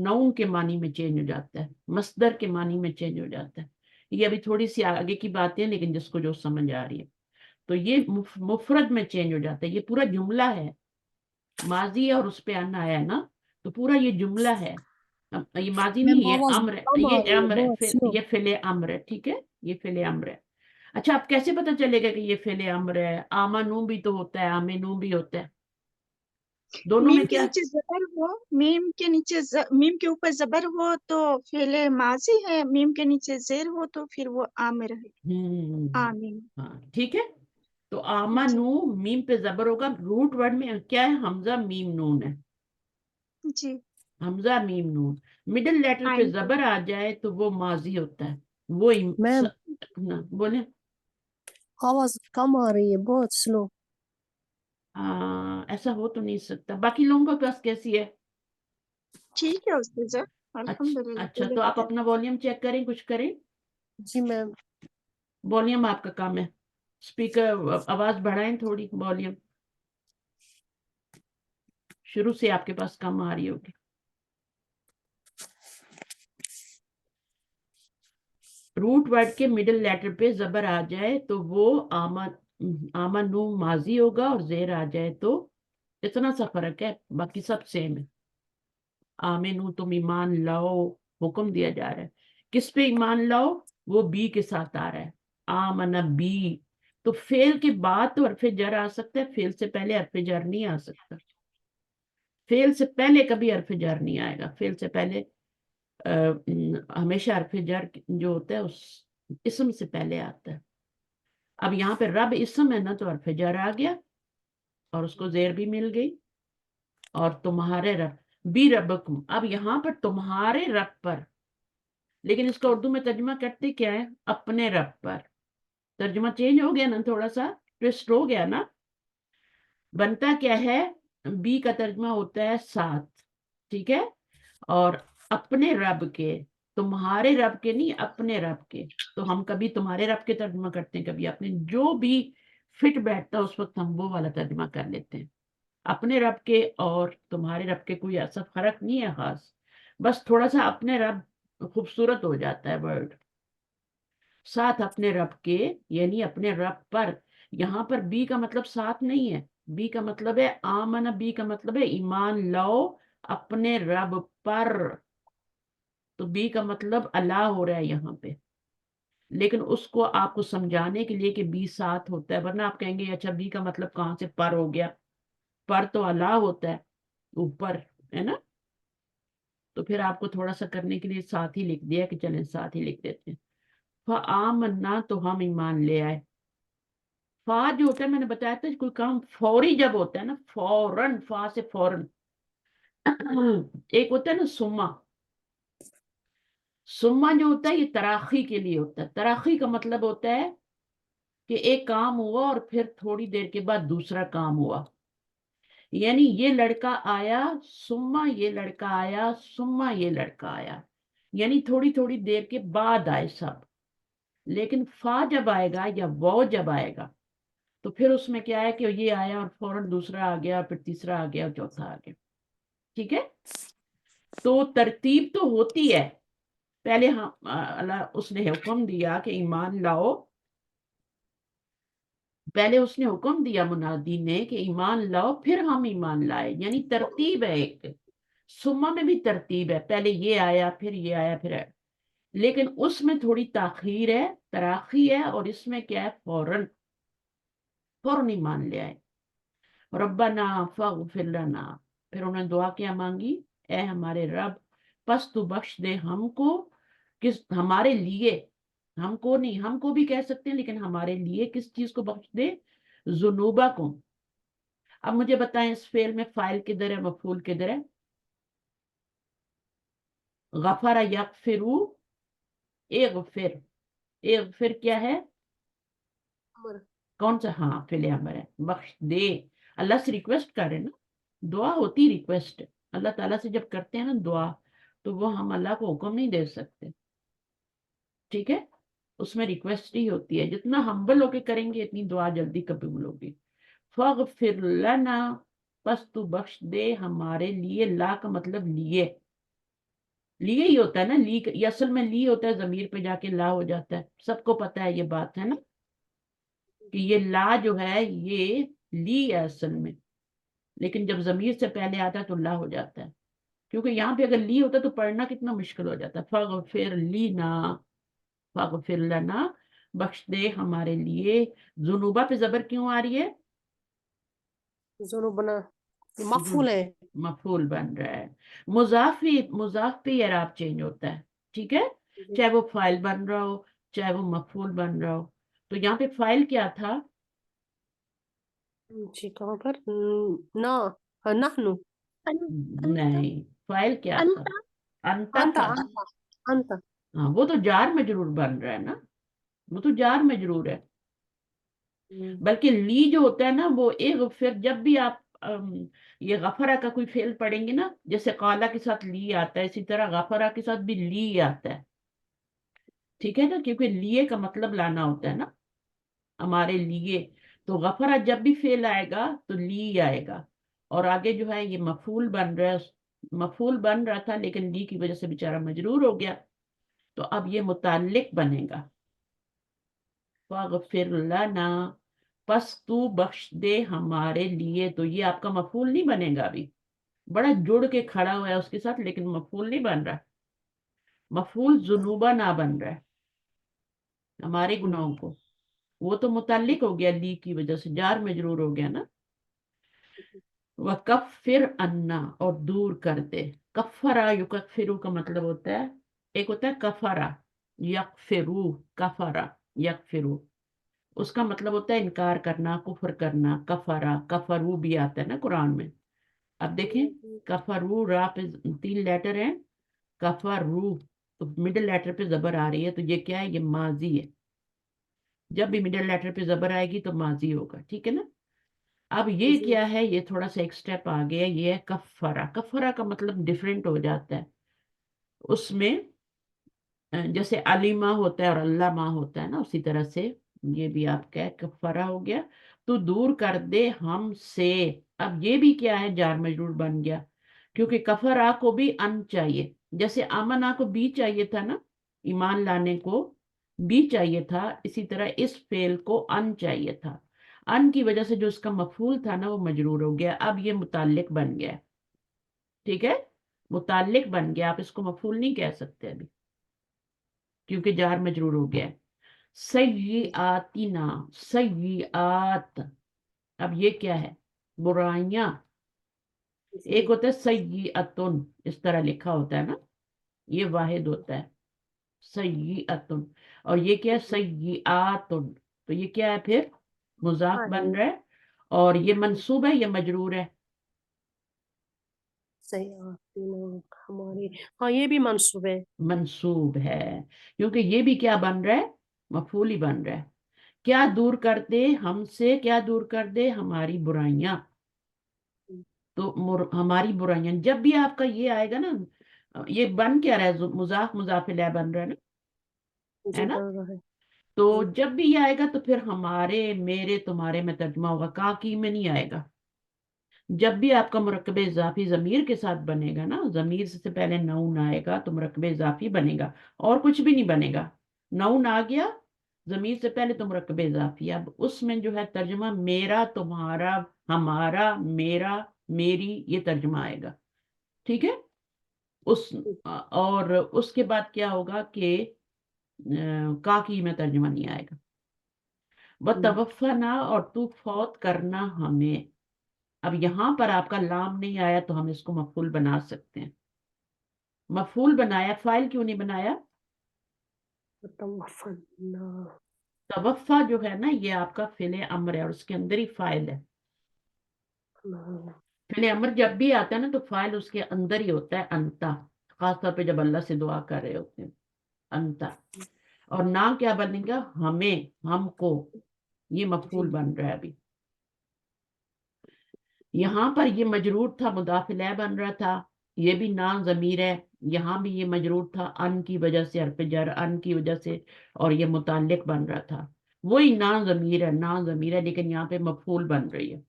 نون کے معنی میں چینج ہو جاتا ہے، مصدر کے معنی میں چینج ہو جاتا ہے. یہ ابھی تھوڑی سی آگے کی باتیں ہیں، لیکن جس کو جو سمجھ آ رہی ہے. تو یہ مفرد میں چینج ہو جاتا ہے. یہ پورا جملہ ہے، ماضی ہے اور اس پہ ان آیا ہے نا، تو پورا یہ جملہ ہے. یہ ماضی میم نہیں، یہ آواز امر ہے، کم آ یہ رہی ہے امر بہت ہے، سلو. یہ فعل امر ہے، ٹھیک ہے. یہ فعل امر ہے. اچھا آپ کیسے پتہ چلے گا کہ یہ فعل امر ہے؟ آمنو بھی تو ہوتا ہے، آمنو بھی ہوتا ہے. دونوں میم میں کے کیا؟ نیچے زبر ہو، میم کے نیچے میم کے اوپر زبر ہو تو فعل ماضی ہے، میم کے نیچے زیر ہو تو پھر وہ آمر ہے. آمین. ہاں ٹھیک ہے. تو جی آمنو میم پہ زبر ہوگا. روٹ ورڈ میں کیا ہے؟ حمزہ میم نون ہے. جی حمزہ میم نون. مڈل لیٹر پہ آئیں گے. زبر آ جائے تو وہ ماضی ہوتا ہے. وہ میم بولیں. آواز کم آ رہی ہے بہت سلو. ایسا ہو تو نہیں سکتا. باقی لوگوں کے پاس کیسی ہے؟ ٹھیک ہے استاذہ، الحمدللہ اچھا پہلے تو کی آپ طرح. اپنا والیوم چیک کریں، کچھ کریں. جی میم. والیوم آپ کا کام ہے. اسپیکر آواز بڑھائیں تھوڑی. والیوم شروع سے آپ کے پاس کم آ رہی ہوگی. روٹ ورڈ کے مڈل لیٹر پہ زبر آ جائے تو وہ آمنو ماضی ہوگا، اور زیر آ جائے تو اتنا سا فرق ہے، باقی سب سیم ہے. آمنو تم ایمان لاؤ، حکم دیا جا رہا ہے. کس پہ ایمان لاؤ؟ وہ بی کے ساتھ آ رہا ہے. آمن بی. تو فعل کے بعد تو حرف جر آ سکتا ہے، فعل سے پہلے حرف جر نہیں آ سکتا. فعل سے پہلے کبھی حرف جر نہیں آئے گا. فعل سے پہلے ہمیشہ حرف جر جو ہوتا ہے اس اسم سے پہلے آتا ہے. اب یہاں پہ رب اسم ہے نا، تو حرف جر آ گیا اور اس کو زیر بھی مل گئی. اور تمہارے رب بھی ربکم. اب یہاں پر تمہارے رب پر، لیکن اس کا اردو میں ترجمہ کرتے کیا ہے؟ اپنے رب پر. ترجمہ چینج ہو گیا نا، تھوڑا سا ٹوسٹ ہو گیا نا. بنتا کیا ہے؟ بی کا ترجمہ ہوتا ہے ساتھ، ٹھیک ہے. اور اپنے رب کے، تمہارے رب کے نہیں، اپنے رب کے. تو ہم کبھی تمہارے رب کے ترجمہ کرتے ہیں، کبھی اپنے. جو بھی فٹ بیٹھتا ہے اس وقت ہم وہ والا ترجمہ کر لیتے ہیں. اپنے رب کے اور تمہارے رب کے کوئی ایسا فرق نہیں ہے خاص، بس تھوڑا سا اپنے رب خوبصورت ہو جاتا ہے ورڈ. ساتھ اپنے رب کے یعنی اپنے رب پر. یہاں پر بی کا مطلب ساتھ نہیں ہے. بی کا مطلب ہے آمن. بی کا مطلب ہے ایمان لاؤ اپنے رب پر. تو بی کا مطلب اللہ ہو رہا ہے یہاں پہ. لیکن اس کو آپ کو سمجھانے کے لیے کہ بی ساتھ ہوتا ہے، ورنہ آپ کہیں گے اچھا بی کا مطلب کہاں سے پر ہو گیا؟ پر تو اللہ ہوتا ہے اوپر، ہے نا. تو پھر آپ کو تھوڑا سا کرنے کے لیے ساتھ ہی لکھ دیا کہ چلیں ساتھ ہی لکھ دیتے ہیں. فآمنا تو ہم ایمان لے آئے. فا جو ہوتا ہے میں نے بتایا تھا کوئی کام فوری جب ہوتا ہے نا، فوراً، فا سے فوراً. ایک ہوتا ہے نا سما. سما جو ہوتا ہے یہ تراخی کے لیے ہوتا ہے. تراخی کا مطلب ہوتا ہے کہ ایک کام ہوا اور پھر تھوڑی دیر کے بعد دوسرا کام ہوا. یعنی یہ لڑکا آیا سما یہ لڑکا آیا سما یہ لڑکا آیا، یعنی تھوڑی تھوڑی دیر کے بعد آئے سب. لیکن فا جب آئے گا یا وہ جب آئے گا تو پھر اس میں کیا ہے کہ یہ آیا اور فوراً دوسرا آ گیا، پھر تیسرا آ گیا اور چوتھا آ گیا. ٹھیک ہے، تو ترتیب تو ہوتی ہے. پہلے اللہ اس نے حکم دیا کہ ایمان لاؤ، پہلے اس نے حکم دیا منادی نے کہ ایمان لاؤ، پھر ہم ایمان لائے. یعنی ترتیب ہے. ایک سما میں بھی ترتیب ہے، پہلے یہ آیا پھر یہ آیا پھر آیا. لیکن اس میں تھوڑی تاخیر ہے، تراخی ہے، اور اس میں کیا ہے فوراً ایمان لے آئے. ربنا فاغفر لنا، پھر انہوں نے دعا کیا مانگی، اے ہمارے رب پس تو بخش دے ہم کو، کس ہمارے لیے، ہم کو نہیں، ہم کو بھی کہہ سکتے ہیں لیکن ہمارے لیے کس چیز کو بخش دے؟ ذنوبا کو. اب مجھے بتائیں اس فعل میں فاعل کدھر ہے، مفعول کدھر ہے؟ غفر یغفرو، اغفر، اغفر کیا ہے؟ کون سا؟ ہاں فعل امر ہے. بخش دے، اللہ سے ریکویسٹ کر رہے نا، دعا ہوتی ریکویسٹ. اللہ تعالیٰ سے جب کرتے ہیں نا دعا تو وہ ہم اللہ کو حکم نہیں دے سکتے. ٹھیک ہے، اس میں ریکویسٹ ہی ہوتی ہے. جتنا ہمبل ہو کے کریں گے اتنی دعا جلدی قبول ہوگی. فاغفر لنا، پس تو بخش دے ہمارے لیے. لا کا مطلب لیے، لیے ہی ہوتا ہے نا. لی یہ اصل میں لی ہوتا ہے، ضمیر پہ جا کے لا ہو جاتا ہے. سب کو پتا ہے یہ بات ہے نا کہ یہ لا جو ہے یہ لی ہے اصل میں، لیکن جب ضمیر سے پہلے آتا ہے تو لا ہو جاتا ہے. کیونکہ یہاں پہ اگر لی ہوتا تو پڑھنا کتنا مشکل ہو جاتا ہے. فاغفر لینا، فاغفر لنا، بخش دے ہمارے لیے. ذنوبا پہ زبر کیوں آ رہی ہے؟ ذنوبنا مفعول ہے. مفعول بن رہا ہے. مضاف پہ اعراب چینج ہوتا ہے. ٹھیک ہے، جی چاہے وہ فاعل بن رہا ہو چاہے وہ مفعول بن رہا ہو. تو یہاں پہ فاعل کیا تھا؟ جی، کہاں پر؟ نہ، نحنو، نہیں، فاعل کیا تھا؟ انتا انت تھا. انت انت. ہاں وہ تو جار مجرور بن رہا ہے نا، وہ تو جار مجرور ہے. بلکہ لی جو ہوتا ہے نا وہ ایک، پھر جب بھی آپ یہ غفرہ کا کوئی فعل پڑھیں گے نا، جیسے قالا کے ساتھ لی آتا ہے، اسی طرح غفرہ کے ساتھ بھی لی آتا ہے. ٹھیک ہے نا، کیونکہ لیے کا مطلب لانا ہوتا ہے نا، ہمارے لیے. تو غفرہ جب بھی فعل آئے گا تو لی آئے گا. اور آگے جو ہے یہ مفعول بن رہا ہے، مفعول بن رہا تھا لیکن لی کی وجہ سے بیچارہ مجرور ہو گیا. تو اب یہ متعلق بنے گا. فاغفر لنا، پس تو بخش دے ہمارے لیے. تو یہ آپ کا مفعول نہیں بنے گا، ابھی بڑا جڑ کے کھڑا ہوا ہے اس کے ساتھ لیکن مفعول نہیں بن رہا. مفعول ذنوبا نہ بن رہا ہے، ہمارے گناہوں کو. وہ تو متعلق ہو گیا لی کی وجہ سے، جار مجرور ہو گیا نا. وَكَفِّرْ عَنَّا، اور دور کر دے. کفرا یکفرو کا مطلب ہوتا ہے، ایک ہوتا ہے کفرا یکفرو، کفرا یکفرو، اس کا مطلب ہوتا ہے انکار کرنا، کفر کرنا. کفرا، کفرو بھی آتا ہے نا قرآن میں. اب دیکھیں کفرو، را پہ 3 لیٹر ہیں، کفرو تو مڈل لیٹر پہ زبر آ رہی ہے، تو یہ کیا ہے؟ یہ ماضی ہے. جب بھی مڈل لیٹر پہ زبر آئے گی تو ماضی ہوگا. ٹھیک ہے نا. اب یہ کیا ہے؟ یہ تھوڑا سا ایک سٹیپ آگے ہے، یہ ہے کفرا. کفرا کا مطلب ڈیفرنٹ ہو جاتا ہے. اس میں جیسے علیمہ ہوتا ہے اور علامہ ہوتا ہے نا، اسی طرح سے یہ بھی آپ کا کفرا ہو گیا. تو دور کر دے ہم سے. اب یہ بھی کیا ہے؟ جار مجرور بن گیا، کیونکہ کفرا کو بھی ان چاہیے. جیسے آمنا کو بھی چاہیے تھا نا، ایمان لانے کو بھی چاہیے تھا، اسی طرح اس فعل کو ان چاہیے تھا. ان کی وجہ سے جو اس کا مفعول تھا نا وہ مجرور ہو گیا. اب یہ متعلق بن گیا. ٹھیک ہے، متعلق بن گیا. آپ اس کو مفعول نہیں کہہ سکتے ابھی کیونکہ جار مجرور ہو گیا. سیئاتنا، سیئات، اب یہ کیا ہے؟ برائیاں. ایک ہوتا ہے سیئاتن، اس طرح لکھا ہوتا ہے نا، یہ واحد ہوتا ہے سیئاتن. اور یہ کیا ہے؟ سیئاتن. تو یہ کیا ہے پھر؟ مضاف بن رہا ہے. اور یہ منصوب ہے یا مجرور ہے؟ ہماری، ہاں یہ بھی منصوب ہے. منصوب ہے، کیونکہ یہ بھی کیا بن رہا ہے؟ مفعول ہی بن رہا ہے. کیا دور کر دے ہم سے؟ کیا دور کر دے؟ ہماری برائیاں. تو ہماری برائیاں جب بھی آپ کا یہ آئے گا نا، یہ بن کیا رہا ہے؟ مضاف مضاف الیہ بن رہا ہے نا، جی ہے نا. بن رہا ہے. تو جب بھی یہ آئے گا تو پھر ہمارے میرے تمہارے میں ترجمہ ہوگا، کا کی میں نہیں آئے گا. جب بھی آپ کا مرکب اضافی ضمیر کے ساتھ بنے گا نا، ضمیر سے پہلے نون آئے گا تو مرکب اضافی بنے گا، اور کچھ بھی نہیں بنے گا. نون آ گیا ضمیر سے پہلے تو مرکب اضافی. اب اس میں جو ہے ترجمہ میرا، تمہارا، ہمارا، میرا، میری، یہ ترجمہ آئے گا. ٹھیک ہے. اور اس کے بعد کیا ہوگا کہ کا کی میں ترجمہ نہیں آئے گا. وَتَوَفَّنَا، اور تو فوت کرنا ہمیں. اب یہاں پر آپ کا لام نہیں آیا تو ہم اس کو مفعول بنا سکتے ہیں. مفعول بنایا، فاعل کیوں نہیں بنایا؟ توفا جو ہے نا یہ آپ کا فعل امر ہے اور اس کے اندر ہی فاعل ہے. فعل امر جب بھی آتا ہے نا تو فاعل اس کے اندر ہی ہوتا ہے، انتا، خاص طور پہ جب اللہ سے دعا کر رہے ہوتے ہیں. انتا. اور نام کیا بنے گا؟ ہمیں، ہم کو. یہ مفعول بن رہا ہے ابھی. یہاں پر یہ مجرور تھا، مضاف الیہ بن رہا تھا. یہ بھی نام ضمیر ہے. یہاں بھی یہ مجرور تھا ان کی وجہ سے، حرف جر ان کی وجہ سے، اور یہ متعلق بن رہا تھا. وہی نام ضمیر ہے، نام ضمیر ہے، لیکن یہاں پہ مفعول بن رہی ہے.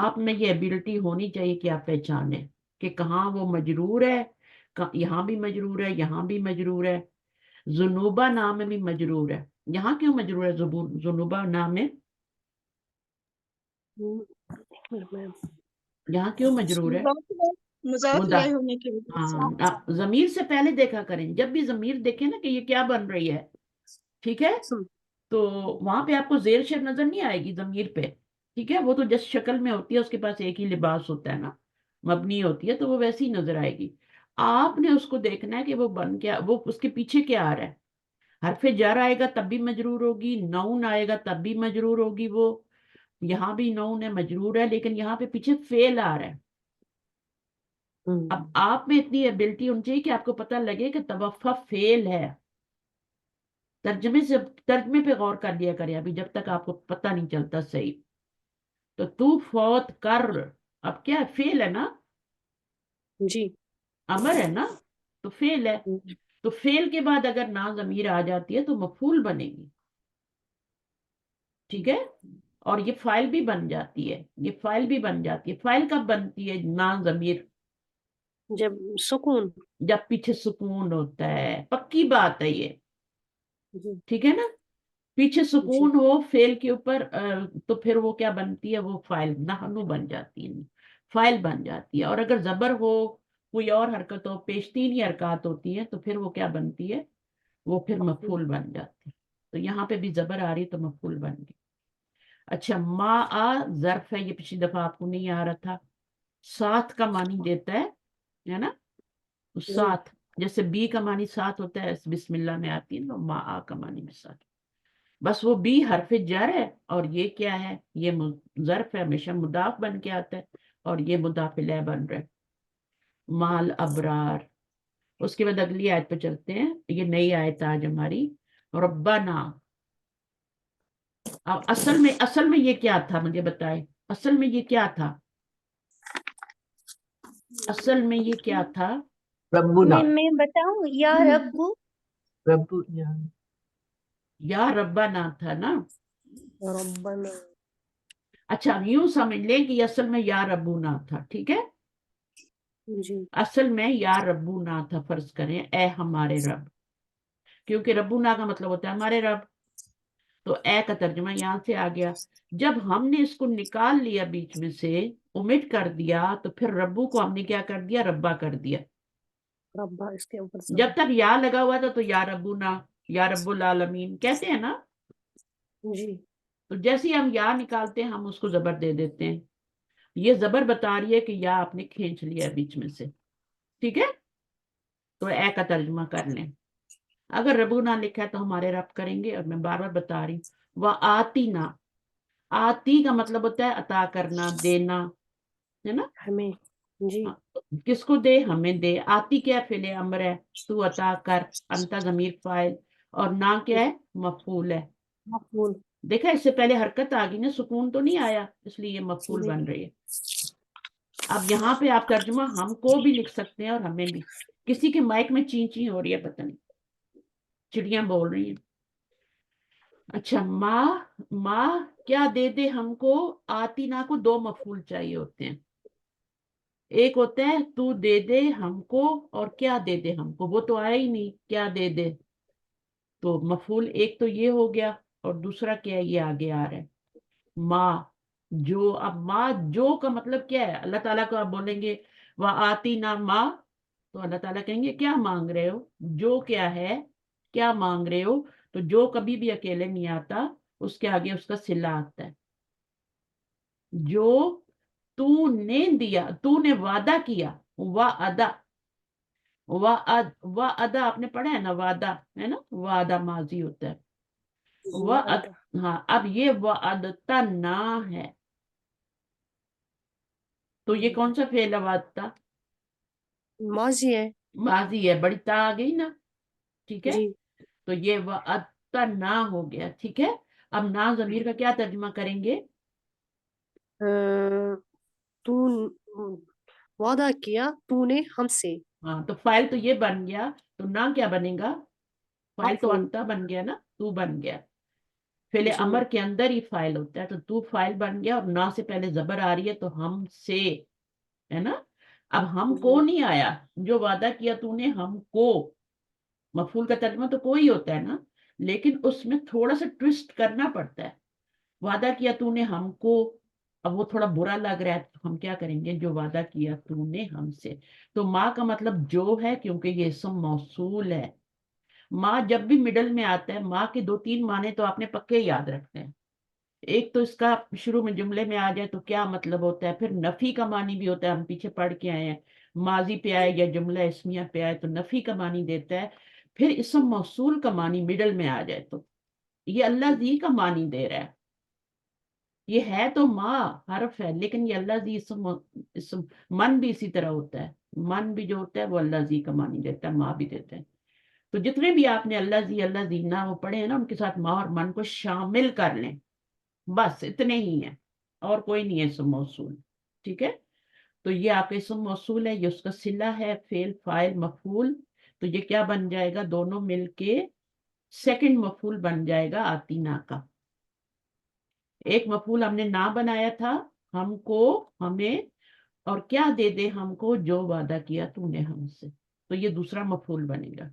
آپ میں یہ ایبلٹی ہونی چاہیے کہ آپ پہچانیں کہ کہاں وہ مجرور ہے. یہاں بھی مجرور ہے، یہاں بھی مجرور ہے. ذنوبہ نام میں بھی مجرور ہے. یہاں کیوں مجرور ہے ذنوبہ نام میں؟ یہاں کیوں مجرور ہے؟ مضاف الیہ ہونے کی وجہ سے. ہاں، ضمیر سے پہلے دیکھا کریں. جب بھی ضمیر دیکھیں نا کہ یہ کیا بن رہی ہے، ٹھیک ہے، تو وہاں پہ آپ کو زیر شر نظر نہیں آئے گی ضمیر پہ. ٹھیک ہے، وہ تو جس شکل میں ہوتی ہے، اس کے پاس ایک ہی لباس ہوتا ہے نا، مبنی ہوتی ہے تو وہ ویسی ہی نظر آئے گی. آپ نے اس کو دیکھنا ہے کہ وہ بن کیا، وہ اس کے پیچھے کیا آ رہا ہے. حرف جر آئے گا تب بھی مجرور ہوگی، نون آئے گا تب بھی مجرور ہوگی. وہ یہاں بھی نون ہے، مجرور ہے، لیکن یہاں پہ پیچھے فعل آ رہا ہے. اب آپ میں اتنی ایبلٹی ہونی چاہیے کہ آپ کو پتہ لگے کہ توفع فعل ہے. ترجمے پہ غور کر لیا کریں ابھی جب تک آپ کو پتہ نہیں چلتا صحیح. تو فوت کر، اب کیا فعل ہے نا، جی امر ہے نا، تو فعل ہے. تو فعل کے بعد اگر نا ضمیر آ جاتی ہے تو مفعول بنے گی. ٹھیک ہے. اور یہ فاعل بھی بن جاتی ہے، یہ فاعل بھی بن جاتی ہے. فاعل کب بنتی ہے نا ضمیر؟ جب سکون. جب پیچھے سکون ہوتا ہے. پکی بات ہے یہ. ٹھیک ہے نا. پیچھے سکون ہو فعل کے اوپر تو پھر وہ کیا بنتی ہے؟ وہ فاعل نحنو بن جاتی ہے، فاعل بن جاتی ہے. اور اگر زبر ہو، کوئی اور حرکت ہو، پیشتینی حرکات ہوتی ہیں، تو پھر وہ کیا بنتی ہے؟ وہ پھر مفعول بن جاتی ہے. تو یہاں پہ بھی زبر آ رہی تو مفعول بن گئی. اچھا، ما آ ظرف ہے، یہ پچھلی دفعہ آپ کو نہیں آ رہا تھا. ساتھ کا معنی دیتا ہے نا، ساتھ. جیسے بی کا معنی ساتھ ہوتا ہے، بسم اللہ میں آتی ہے، تو ما آ کا معنی بھی ساتھ. بس وہ بی حرف جر ہے اور یہ کیا ہے؟ یہ ظرف ہے، ہمیشہ مضاف بن کے آتا ہے، اور یہ مضاف الیہ بن رہا ہے. مال ابرار. اس کے بعد اگلی آیت پہ چلتے ہیں. یہ نئی آیت آج ہماری. ربنا. اب اصل میں یہ کیا تھا؟ مجھے بتائیں، اصل میں یہ کیا تھا؟ اصل میں یہ کیا تھا؟ ربنا. میں بتاؤں، یا رب. رب یا ربنا تھا نا. ربنا. اچھا، یوں سمجھ لیں کہ یہ اصل میں یا ربنا تھا. ٹھیک ہے. جی اصل میں یا ربنا تھا. فرض کریں اے ہمارے رب، کیونکہ ربنا کا مطلب ہوتا ہے ہمارے رب. تو اے کا ترجمہ یہاں سے آ گیا. جب ہم نے اس کو نکال لیا بیچ میں سے، امٹ کر دیا، تو پھر ربو کو ہم نے کیا کر دیا؟ ربا کر دیا. ربا اس کے اوپر سے. جب تک یا لگا ہوا تھا تو یا ربنا، یا رب العالمین کہتے ہیں نا. جی تو جیسے ہی ہم یا نکالتے ہیں ہم اس کو زبر دے دیتے ہیں. یہ زبر بتا رہی ہے کہ یا آپ نے کھینچ لیا بیچ میں سے. ٹھیک ہے. تو اے کا ترجمہ کر لیں. اگر ربو نہ لکھا ہے تو ہمارے رب کریں گے. اور میں بار بار بتا رہی ہوں، وہ آتی نہ. آتی کا مطلب ہوتا ہے عطا کرنا، دینا، ہے نا. ہمیں. جی کس کو دے؟ ہمیں دے. آتی کیا؟ فعل امر ہے، تو عطا کر. انتا ضمیر فاعل، اور نہ کیا ہے؟ مفعول ہے. مفعول. دیکھا اس سے پہلے حرکت آ گئی نا، سکون تو نہیں آیا، اس لیے یہ مفعول بن رہی ہے. اب یہاں پہ آپ ترجمہ ہم کو بھی لکھ سکتے ہیں اور ہمیں بھی. کسی کے مائک میں چین چین ہو رہی ہے، پتہ نہیں، چڑیاں بول رہی ہیں. اچھا ماں کیا دے دے ہم کو، آتی نا کو دو مفعول چاہیے ہوتے ہیں. ایک ہوتا ہے تو دے دے ہم کو، اور کیا دے دے ہم کو، وہ تو آیا ہی نہیں کیا دے دے. تو مفعول ایک تو یہ ہو گیا، اور دوسرا کیا ہے یہ آگے آ رہا ہے ماں جو. اب ماں جو کا مطلب کیا ہے؟ اللہ تعالیٰ کو آپ بولیں گے وہ آتی نا ماں، تو اللہ تعالیٰ کہیں گے کیا مانگ رہے ہو، جو کیا ہے کیا مانگ رہے ہو. تو جو کبھی بھی اکیلے نہیں آتا، اس کے آگے اس کا صلہ آتا ہے. جو تو نے دیا، تو نے وعدہ کیا، وعدہ وعدہ آپ نے پڑھا ہے نا، وعدہ ہے نا، وعدہ ماضی ہوتا ہے. وعد ہاں، اب یہ وعدتا نہ ہے، تو یہ کون سا فعل ہے؟ وعدتا ماضی ہے. ماضی ہے، بڑی تا آ گئی نا، ٹھیک ہے. جی. تو یہ وعدتا نہ ہو گیا، ٹھیک ہے. اب نا ضمیر کا کیا ترجمہ کریں گے؟ تو وعدہ کیا تو نے ہم سے. ہاں، تو فائل تو یہ بن گیا، تو نہ کیا بنے گا؟ فائل تو مفعول. انتا بن گیا نا، تو بن گیا. فعل جی. امر کے اندر ہی فائل ہوتا ہے، تو فائل بن گیا، اور نہ سے پہلے زبر آ رہی ہے، تو ہم سے ہے نا. اب ہم کو نہیں آیا، جو وعدہ کیا تو نے ہم کو، مفعول کا ترجمہ تو کوئی ہوتا ہے نا، لیکن اس میں تھوڑا سا ٹویسٹ کرنا پڑتا ہے. وعدہ کیا تو نے ہم کو، اب وہ تھوڑا برا لگ رہا ہے، تو ہم کیا کریں گے؟ جو وعدہ کیا تو نے ہم سے. تو ماں کا مطلب جو ہے، کیونکہ یہ اسم موصول ہے. ماں جب بھی مڈل میں آتا ہے، ماں کے دو تین معنی تو آپ نے پکے یاد رکھتے ہیں. ایک تو اس کا شروع میں جملے میں آ جائے تو کیا مطلب ہوتا ہے، پھر نفی کا معنی بھی ہوتا ہے، ہم پیچھے پڑھ کے آئے ہیں. ماضی پہ آئے یا جملہ اسمیہ پہ آئے تو نفی کا معنی دیتا ہے. پھر اسم موصول کا معنی مڈل میں آ جائے تو یہ اللہ زی کا معنی دے رہا ہے. یہ ہے تو ماں حرف ہے، لیکن یہ اللہ زی اسم. من بھی اسی طرح ہوتا ہے، من بھی جو ہوتا ہے وہ اللہ زی کا معنی دیتا ہے، ماں بھی دیتے ہیں. تو جتنے بھی آپ نے اللہ زینا وہ پڑھے ہیں نا، ان کے ساتھ ماں اور من کو شامل کر لیں، بس اتنے ہی ہیں، اور کوئی نہیں ہے اسم موصول. ٹھیک ہے. تو یہ آپ کا اسم موصول ہے، یہ اس کا صلہ ہے، فعل فاعل مفعول. تو یہ کیا بن جائے گا؟ دونوں مل کے سیکنڈ مفعول بن جائے گا آتی نا کا. ایک مفعول ہم نے نہ بنایا تھا، ہم کو، ہمیں، اور کیا دے دے ہم کو، جو وعدہ کیا تو نے ہم سے. تو یہ دوسرا مفعول بنے گا.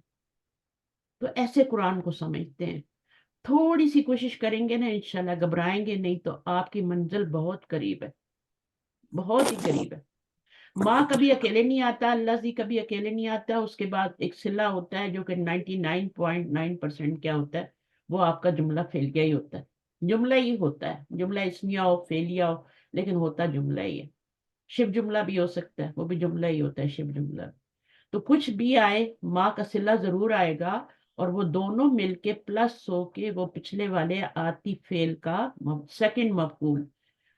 تو ایسے قرآن کو سمجھتے ہیں. تھوڑی سی کوشش کریں گے نا، انشاءاللہ گھبرائیں گے نہیں، تو آپ کی منزل بہت قریب ہے، بہت ہی قریب ہے. ماں کبھی اکیلے نہیں آتا، اللہ زی کبھی اکیلے نہیں آتا. اس کے بعد ایک صلہ ہوتا ہے جو کہ 99.9% کیا ہوتا ہے؟ وہ آپ کا جملہ فعلیہ ہی ہوتا ہے. جملہ ہی ہوتا ہے، جملہ اسمیہ ہو فعلیہ ہو، لیکن ہوتا جملہ ہی ہے. شبہ جملہ بھی ہو سکتا ہے، وہ بھی جملہ ہی ہوتا ہے شبہ جملہ. تو کچھ بھی آئے، ماں کا صلہ ضرور آئے گا، اور وہ دونوں مل کے پلس ہو کے وہ پچھلے والے آتی فعل کا سیکنڈ مفعول،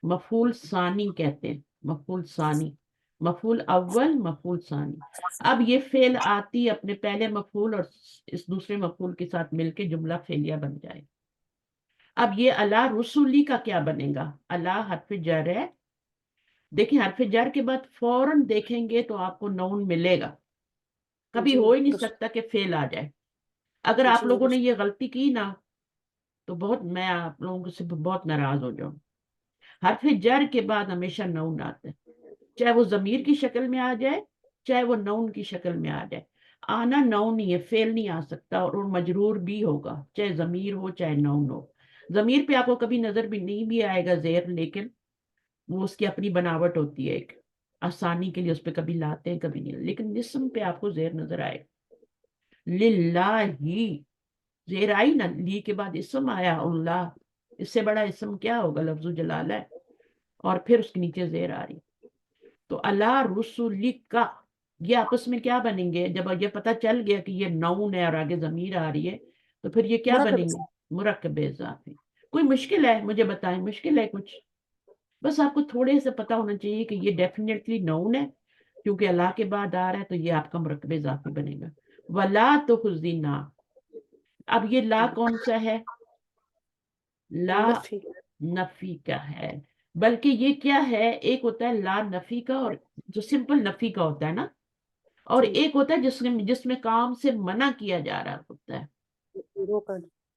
مفعول ثانی کہتے ہیں. مفعول ثانی، مفعول اول، مفعول ثانی. اب یہ فعل آتی اپنے پہلے مفعول اور اس دوسرے مفعول کے ساتھ مل کے جملہ فعلیہ بن جائے. اب یہ اللہ رسولی کا کیا بنے گا؟ اللہ حرف جر ہے. دیکھیں حرف جر کے بعد فوراً دیکھیں گے تو آپ کو نون ملے گا، کبھی ہو ہی نہیں سکتا کہ فعل آ جائے. اگر آپ لوگوں نے یہ غلطی کی نا، تو بہت، میں آپ لوگوں سے بہت ناراض ہو جاؤں. حرف جر کے بعد ہمیشہ نون آتا ہے، چاہے وہ ضمیر کی شکل میں آ جائے، چاہے وہ نون کی شکل میں آ جائے. آنا نون ہی ہے، فعل نہیں آ سکتا، اور مجرور بھی ہوگا، چاہے ضمیر ہو چاہے نون ہو. ضمیر پہ آپ کو کبھی نظر بھی نہیں بھی آئے گا زیر، لیکن وہ اس کی اپنی بناوٹ ہوتی ہے، ایک آسانی کے لیے اس پہ کبھی لاتے ہیں کبھی نہیں، لیکن جسم پہ آپ کو زیر نظر آئے گا. للہ ہی، زیر آئی نا، لی کے بعد اسم آیا اللہ، اس سے بڑا اسم کیا ہوگا؟ لفظ جلالہ ہے، اور پھر اس کے نیچے زیر آ رہی. تو اللہ رسولی کا، یہ آپس میں کیا بنیں گے؟ جب یہ پتہ چل گیا کہ یہ نون ہے اور آگے ضمیر آ رہی ہے، تو پھر یہ کیا بنیں گے؟ مرکب اضافی. کوئی مشکل ہے؟ مجھے بتائیں، مشکل ہے کچھ؟ بس آپ کو تھوڑے سے پتا ہونا چاہیے کہ یہ ڈیفینیٹلی نون ہے، کیونکہ اللہ کے بعد آ رہا ہے، تو یہ آپ کا مرکب اضافی بنے گا. ولا تخزنا. اب یہ لا کون سا ہے؟ لا نفی کا ہے. بلکہ یہ کیا ہے؟ ایک ہوتا ہے لا نفی کا، اور جو سمپل نفی کا ہوتا ہے نا، اور ایک ہوتا ہے جس میں کام سے منع کیا جا رہا ہوتا ہے.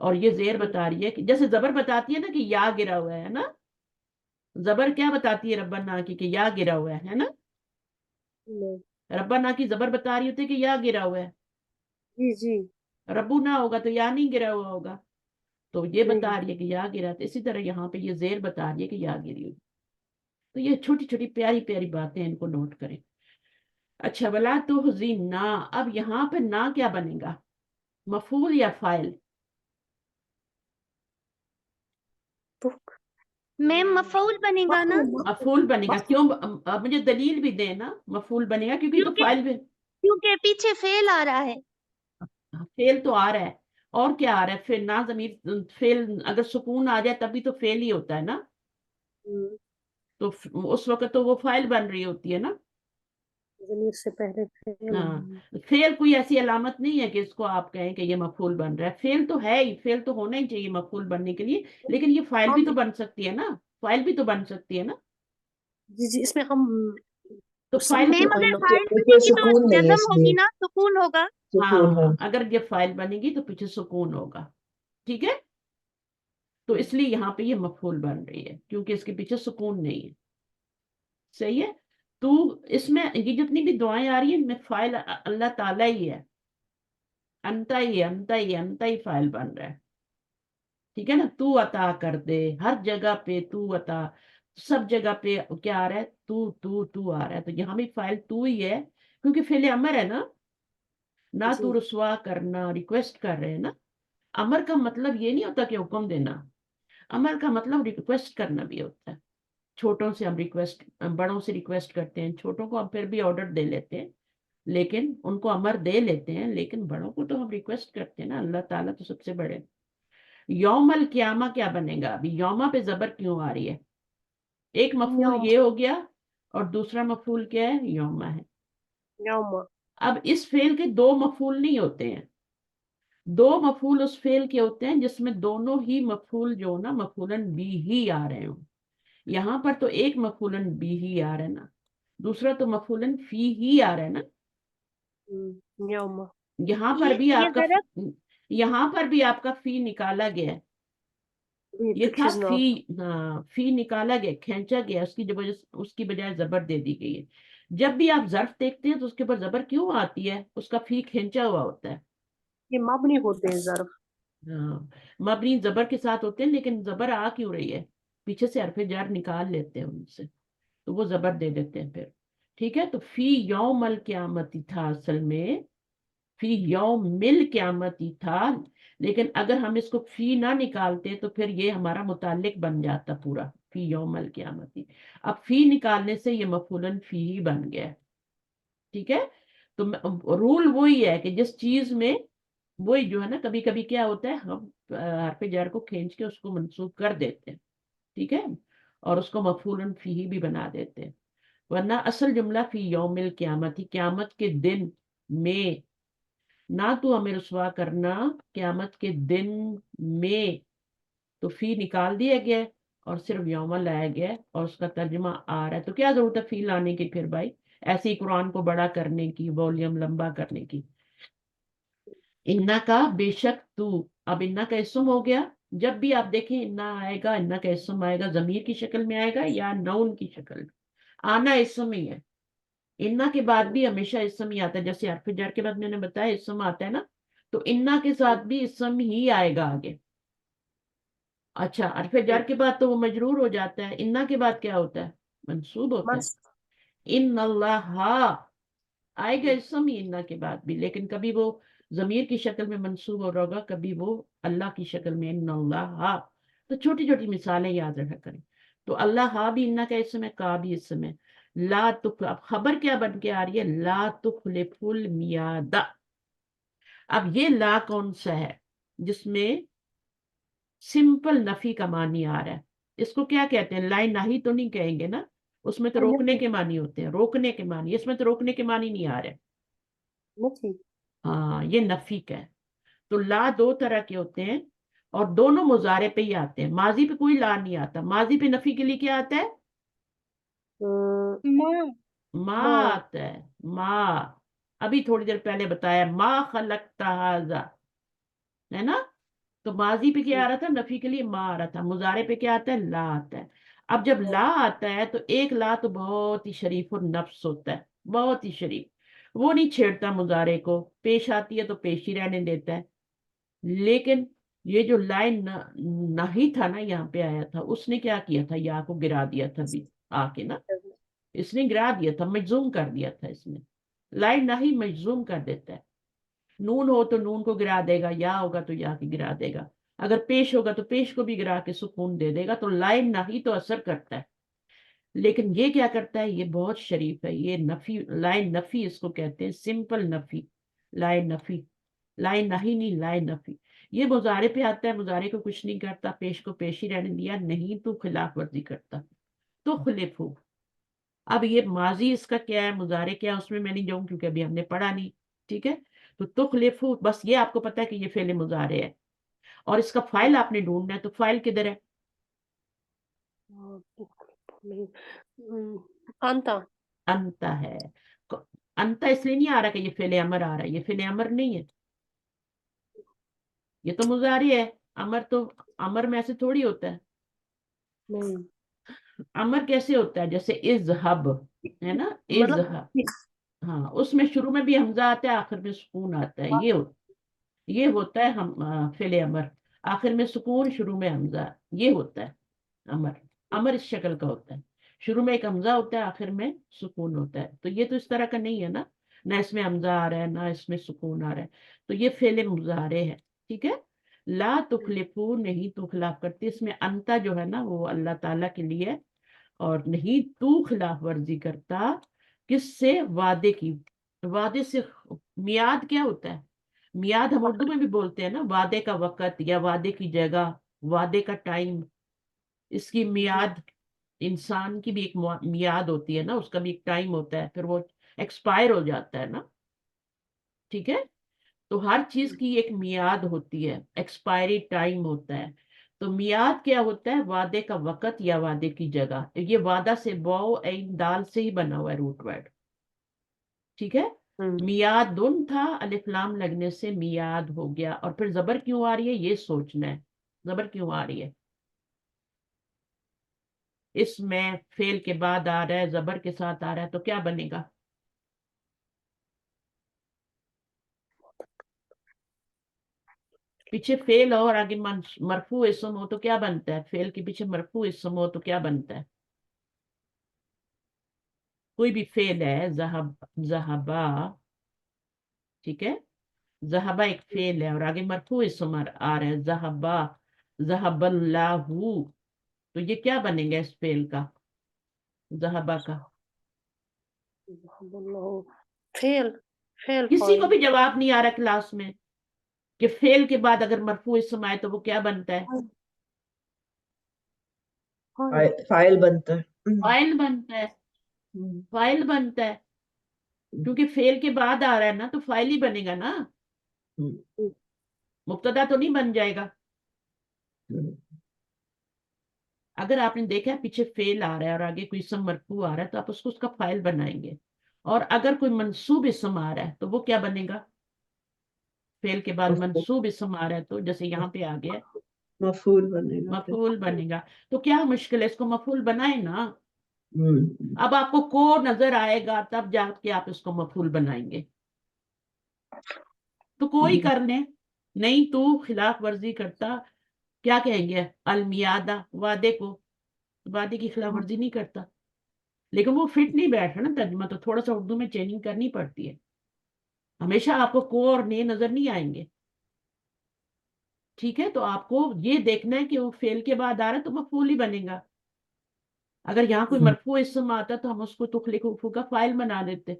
اور یہ زیر بتا رہی ہے کہ جیسے زبر بتاتی ہے نا کہ یا گرا ہوا ہے نا, زبر کیا بتاتی ہے ربنا کی, کہ یا گرا ہوا ہے نا, ربنا کی زبر بتا رہی ہوتی ہے کہ یا گرا ہوا ہے, جی جی ربو نہ ہوگا تو یا نہیں گرا ہوا ہوگا, تو یہ بتا رہی ہے کہ یا گرا. تو اسی طرح یہاں پہ یہ زیر بتا رہی ہے کہ یا گری ہوئی. تو یہ چھوٹی چھوٹی پیاری پیاری باتیں, ان کو نوٹ کریں. اچھا, ولا تحزن نا, اب یہاں پہ نا کیا بنے گا, مفعول یا فاعل؟ میم مفعول بنے گا نا, مفعول بنے گا. کیوں؟ اب مجھے دلیل بھی دے نا. مفعول بنے گا کیونکہ تو فاعل بھی, کیونکہ پیچھے فعل آ رہا ہے. فعل تو آ رہا ہے, اور کیا آ رہا ہے, پھر نہ ضمیر فعل اگر سکون آ جائے تبھی تو فعل ہی ہوتا ہے نا, تو اس وقت تو وہ فاعل بن رہی ہوتی ہے نا. ضمیر سے پہلے فعل. ہاں, فعل کوئی ایسی علامت نہیں ہے کہ اس کو آپ کہیں کہ یہ مفعول بن رہا ہے. فعل تو ہے ہی, فعل تو ہونا ہی چاہیے مفعول بننے کے لیے, لیکن یہ فاعل بھی تو بن سکتی ہے نا, فاعل بھی تو بن سکتی ہے نا. جی جی, اس میں ہم تو فاعل میم کو, اگر فاعل پیچھے بنے گی تو سکون نہیں ہے جزم اس ہوگی میں, نا, سکون ہوگا. سکون ہے. ہاں اگر یہ فاعل بنے گی تو پیچھے سکون ہوگا. ٹھیک ہے, تو اس لیے یہاں پہ یہ مفعول بن رہی ہے کیونکہ اس کے پیچھے سکون نہیں ہے. صحیح ہے. تو اس میں یہ جتنی بھی دعائیں آ رہی ہیں ان میں فاعل اللہ تعالیٰ ہی ہے, انتا ہی ہے, انتا ہی, انتا ہی فاعل بن رہا ہے. ٹھیک ہے نا, تو عطا کر دے, ہر جگہ پہ تو عطا, سب جگہ پہ کیا آ رہا ہے, تو آ رہا ہے. تو یہاں بھی فاعل تو ہی ہے کیونکہ فعل امر ہے نا, نہ تو رسوا کرنا, ریکویسٹ کر رہے ہیں نا. امر کا مطلب یہ نہیں ہوتا کہ حکم دینا, امر کا مطلب ریکویسٹ کرنا بھی ہوتا ہے. چھوٹوں سے ہم ریکویسٹ, بڑوں سے ریکویسٹ کرتے ہیں, چھوٹوں کو ہم پھر بھی آرڈر دے لیتے ہیں, لیکن ان کو امر دے لیتے ہیں, لیکن بڑوں کو تو ہم ریکویسٹ کرتے ہیں نا. اللہ تعالیٰ تو سب سے بڑے. یوم القیامہ کیا بنے گا؟ ابھی یوما پہ زبر کیوں آ رہی ہے؟ ایک مفعول یہ ہو گیا اور دوسرا مفعول کیا ہے؟ یوما ہے. یوم. اب اس فعل کے دو مفعول نہیں ہوتے ہیں, دو مفعول اس فعل کے ہوتے ہیں جس میں دونوں ہی مفعول جو نا مفعولن بھی ہی آ رہے ہوں. یہاں پر تو ایک مفعولن بھی ہی آ رہا ہے نا, دوسرا تو مفعولن فی ہی آ رہا ہے نا. یوم. یہاں پر بھی یہ آپ کا ضرب, یہاں پر بھی آپ کا فی نکالا گیا ہے. یہ تھا فی, ہاں فی نکالا گیا, کھینچا گیا, اس کی بجائے زبر دے دی گئی ہے. جب بھی آپ ظرف دیکھتے ہیں تو اس کے اوپر زبر کیوں آتی ہے؟ اس کا فی کھینچا ہوا ہوتا ہے. یہ مبنی ہوتے ہیں ظرف. ہاں, مبنی زبر کے ساتھ ہوتے ہیں, لیکن زبر آ کیوں رہی ہے؟ پیچھے سے حرف جر نکال لیتے ہیں ان سے, تو وہ زبر دے دیتے ہیں پھر. ٹھیک ہے, تو فی یوم القیامت تھا اصل میں, فی یوم مل قیامتی تھا, لیکن اگر ہم اس کو فی نہ نکالتے تو پھر یہ ہمارا متعلق بن جاتا پورا, فی یوم القیامتی. اب فی نکالنے سے یہ مفعولن فی ہی بن گیا. ٹھیک ہے, تو رول وہی ہے کہ جس چیز میں, وہی جو ہے نا, کبھی کبھی کیا ہوتا ہے ہم حرف جر کو کھینچ کے اس کو منسوب کر دیتے ہیں. ٹھیک ہے, اور اس کو مفعولن فی ہی بھی بنا دیتے ہیں, ورنہ اصل جملہ فی یوم القیامت, قیامت کے دن میں, نہ تو ہمیں رسوا کرنا قیامت کے دن میں. تو فی نکال دیا گیا اور صرف یوم لایا گیا اور اس کا ترجمہ آ رہا ہے. تو کیا ضرورت ہے فی لانے کی پھر بھائی, ایسے ہی قرآن کو بڑا کرنے کی, والیوم لمبا کرنے کی. انا کا بے شک تو, اب انا کا اسم ہو گیا. جب بھی آپ دیکھیں انا آئے گا, انا کا اسم آئے گا ضمیر کی شکل میں آئے گا یا نون کی شکل میں, آنا اسم ہی ہے. انا کے بعد بھی ہمیشہ اسم ہی آتا ہے, جیسے حرف جر کے بعد میں نے بتایا اسم آتا ہے نا, تو انا کے ساتھ بھی اسم ہی آئے گا آگے. اچھا, حرف جر کے بعد تو وہ مجرور ہو جاتا ہے, انا کے بعد کیا ہوتا ہے؟ منصوب ہوتا ہے. ان اللہ آئے گا اسم ہی انا کے بعد بھی, لیکن کبھی وہ ضمیر کی شکل میں منصوب ہو رہا ہوگا, کبھی وہ اللہ کی شکل میں ان اللہ. تو چھوٹی چھوٹی مثالیں یاد رکھا کریں. تو اللہ بھی انا کا اسم ہے, کا بھی اسم ہے. لا اب خبر کیا بن کے آ رہی ہے؟ لا تخلف المیعاد. اب یہ لا کون سا ہے جس میں سمپل نفی کا معنی آ رہا ہے؟ اس کو کیا کہتے ہیں؟ لا نہی تو نہیں کہیں گے نا, اس میں تو روکنے کے معنی ہوتے ہیں, روکنے کے معنی. اس میں تو روکنے کے معنی نہیں آ رہے. ہاں, یہ نفی کا ہے. تو لا دو طرح کے ہوتے ہیں اور دونوں مضارع پہ ہی آتے ہیں, ماضی پہ کوئی لا نہیں آتا. ماضی پہ نفی کے لیے کیا آتا ہے؟ ما آتا ہے, ما. ابھی تھوڑی دیر پہلے بتایا ما خلقت ھذا, ہے نا, تو ماضی پہ کیا آ رہا تھا؟ نفی کے لیے ما آ رہا تھا. مضارع پہ کیا آتا ہے؟ لا آتا ہے. اب جب لا آتا ہے تو ایک لا تو بہت ہی شریف اور نفس ہوتا ہے, بہت ہی شریف. وہ نہیں چھیڑتا مضارع کو, پیش آتی ہے تو پیش ہی رہنے دیتا ہے. لیکن یہ جو لائن نہیں تھا نا, یہاں پہ آیا تھا, اس نے کیا کیا تھا؟ یا کو گرا دیا تھا بھی آ کے نا, اس نے گرا دیا تھا, مجزوم کر دیا تھا اس نے. لائن نہیں مجزوم کر دیتا ہے. نون ہو تو نون کو گرا دے گا, یا ہوگا تو یا کی گرا دے گا, اگر پیش ہوگا تو پیش کو بھی گرا کے سکون دے دے گا. تو لائن نہیں تو اثر کرتا ہے, لیکن یہ کیا کرتا ہے؟ یہ بہت شریف ہے. یہ نفی, لائن نفی اس کو کہتے ہیں, سمپل نفی, لائن نفی. لائن نہیں, لائن نفی. یہ مضارع پہ آتا ہے, مضارع کو کچھ نہیں کرتا, پیش کو پیش ہی رہنے دیا, نہیں تو خلاف ورزی کرتا. تو خلف ہو. اب یہ ماضی اس کا کیا ہے, مضارع کیا ہے, اس میں نہیں جاؤں کیونکہ ابھی ہم نے پڑھا نہیں. ٹھیک ہے, تو تخلف, بس یہ آپ کو پتا ہے کہ یہ فعل مضارع ہے, اور اس کا فائل آپ نے ڈھونڈنا ہے. تو فائل کدھر ہے؟ انتا. انتا ہے. انتا اس لیے نہیں آ رہا کہ یہ فعل امر آ رہا ہے, یہ فعل امر نہیں ہے, یہ تو مضارع ہے. امر تو, امر میں ایسے تھوڑی ہوتا ہے. نہیں, امر کیسے ہوتا ہے؟ جیسے اذهب ہے نا, مطلب اذهب, ہاں, اس میں شروع میں بھی حمزہ آتا ہے, آخر میں سکون آتا ہے. یہ ہوتا ہے ہم فعل امر, آخر میں سکون, شروع میں حمزہ. یہ ہوتا ہے امر. امر اس شکل کا ہوتا ہے, شروع میں ایک حمزہ ہوتا ہے, آخر میں سکون ہوتا ہے. تو یہ تو اس طرح کا نہیں ہے نا, نہ اس میں حمزہ آ رہا ہے نہ اس میں سکون آ رہا ہے. تو یہ فعل مضارع ہے. ٹھیک ہے, لا تخلفو, نہیں تو خلاف کرتی. اس میں انتا جو ہے نا وہ اللہ تعالیٰ کے لیے, اور نہیں تو خلاف ورزی کرتا. کس سے؟ وعدے کی. وعدے سے. میعاد کیا ہوتا ہے؟ میعاد ہم اردو میں بھی بولتے ہیں نا, وعدے کا وقت یا وعدے کی جگہ, وعدے کا ٹائم. اس کی میعاد, انسان کی بھی ایک میعاد ہوتی ہے نا, اس کا بھی ایک ٹائم ہوتا ہے, پھر وہ ایکسپائر ہو جاتا ہے نا. ٹھیک ہے, تو ہر چیز کی ایک میعاد ہوتی ہے, ایکسپائری ٹائم ہوتا ہے. تو میعاد کیا ہوتا ہے؟ وعدے کا وقت یا وعدے کی جگہ. یہ وعدہ سے واو عین دال سے ہی بنا ہوا ہے روٹ ورڈ. ٹھیک ہے, میعاد دن تھا, الف لام لگنے سے میعاد ہو گیا. اور پھر زبر کیوں آ رہی ہے یہ سوچنا ہے, زبر کیوں آ رہی ہے. اس میں فعل کے بعد آ رہا ہے, زبر کے ساتھ آ رہا ہے, تو کیا بنے گا؟ پیچھے فعل ہو اور آگے مرفوع اسم ہو تو کیا بنتا ہے؟ فعل کے پیچھے مرفوع اسم ہو تو کیا بنتا ہے؟ کوئی بھی فعل ہے, ذہبا, ٹھیک ہے, ذہبا ایک فعل ہے اور آگے مرفوع اسم آ رہا ہے, ذہبا, ذہب اللہ, تو یہ کیا بنے گا اس فعل کا, ذہبا کا؟ فیل, فیل کسی کو فاعل. بھی جواب نہیں آ رہا کلاس میں کہ فعل کے بعد اگر مرفوع اسم آئے تو وہ کیا بنتا ہے؟ فائل بنتا ہے. فاعل بنتا ہے. فاعل بنتا ہے کیونکہ فعل کے بعد آ رہا ہے نا, تو فاعل ہی بنے گا نا, مبتدا تو نہیں بن جائے گا. اگر آپ نے دیکھا ہے پیچھے فعل آ رہا ہے اور آگے کوئی اسم مرفوع آ رہا ہے تو آپ اس کا فاعل بنائیں گے. اور اگر کوئی منصوب اسم آ رہا ہے تو وہ کیا بنے گا؟ فعل کے بعد منصوب اسم آ رہا ہے تو جیسے یہاں پہ آ گیا مفعول بنے گا. مفعول بنے گا. تو کیا مشکل ہے, اس کو مفعول بنائیں نا. پھر اب آپ کو نظر آئے گا تب جا کے آپ اس کو مفعول بنائیں گے. تو کوئی کر لیں, نہیں تو خلاف ورزی کرتا, کیا کہیں گے؟ المیادہ, وعدے کو, وعدے کی خلاف ورزی نہیں کرتا. لیکن وہ فٹ نہیں بیٹھ رہا نا ترجمہ, تو تھوڑا سا اردو میں چینجنگ کرنی پڑتی ہے. ہمیشہ آپ کو اور نے نظر نہیں آئیں گے. ٹھیک ہے, تو آپ کو یہ دیکھنا ہے کہ وہ فعل کے بعد آ رہا ہے تو مفعول ہی بنے گا. اگر یہاں کوئی مرفوع اسم آتا تو ہم اس کو تخلق کا فاعل بنا دیتے.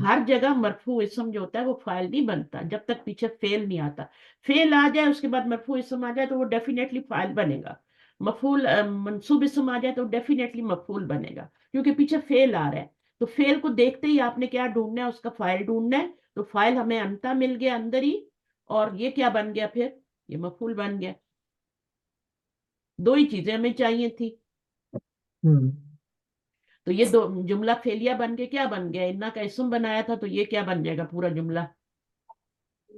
ہر جگہ مرفوع اسم جو ہوتا ہے وہ فاعل نہیں بنتا جب تک پیچھے فعل نہیں آتا. فعل آ جائے اس کے بعد مرفوع اسم آ جائے تو وہ ڈیفینیٹلی فاعل بنے گا. مفعول منصوب اسم آ جائے تو ڈیفینیٹلی مفعول بنے گا کیونکہ پیچھے فعل آ رہا ہے. تو فعل کو دیکھتے ہی آپ نے کیا ڈھونڈنا ہے؟ اس کا فاعل ڈھونڈنا ہے. تو فاعل ہمیں انتا مل گیا اندر ہی, اور یہ کیا بن گیا پھر؟ یہ مفعول بن گیا. دو ہی چیزیں ہمیں چاہیے تھی. تو یہ دو جملہ فعلیہ بن کے کیا بن گیا؟ انا کا اسم بنایا تھا تو یہ کیا بن جائے گا پورا جملہ؟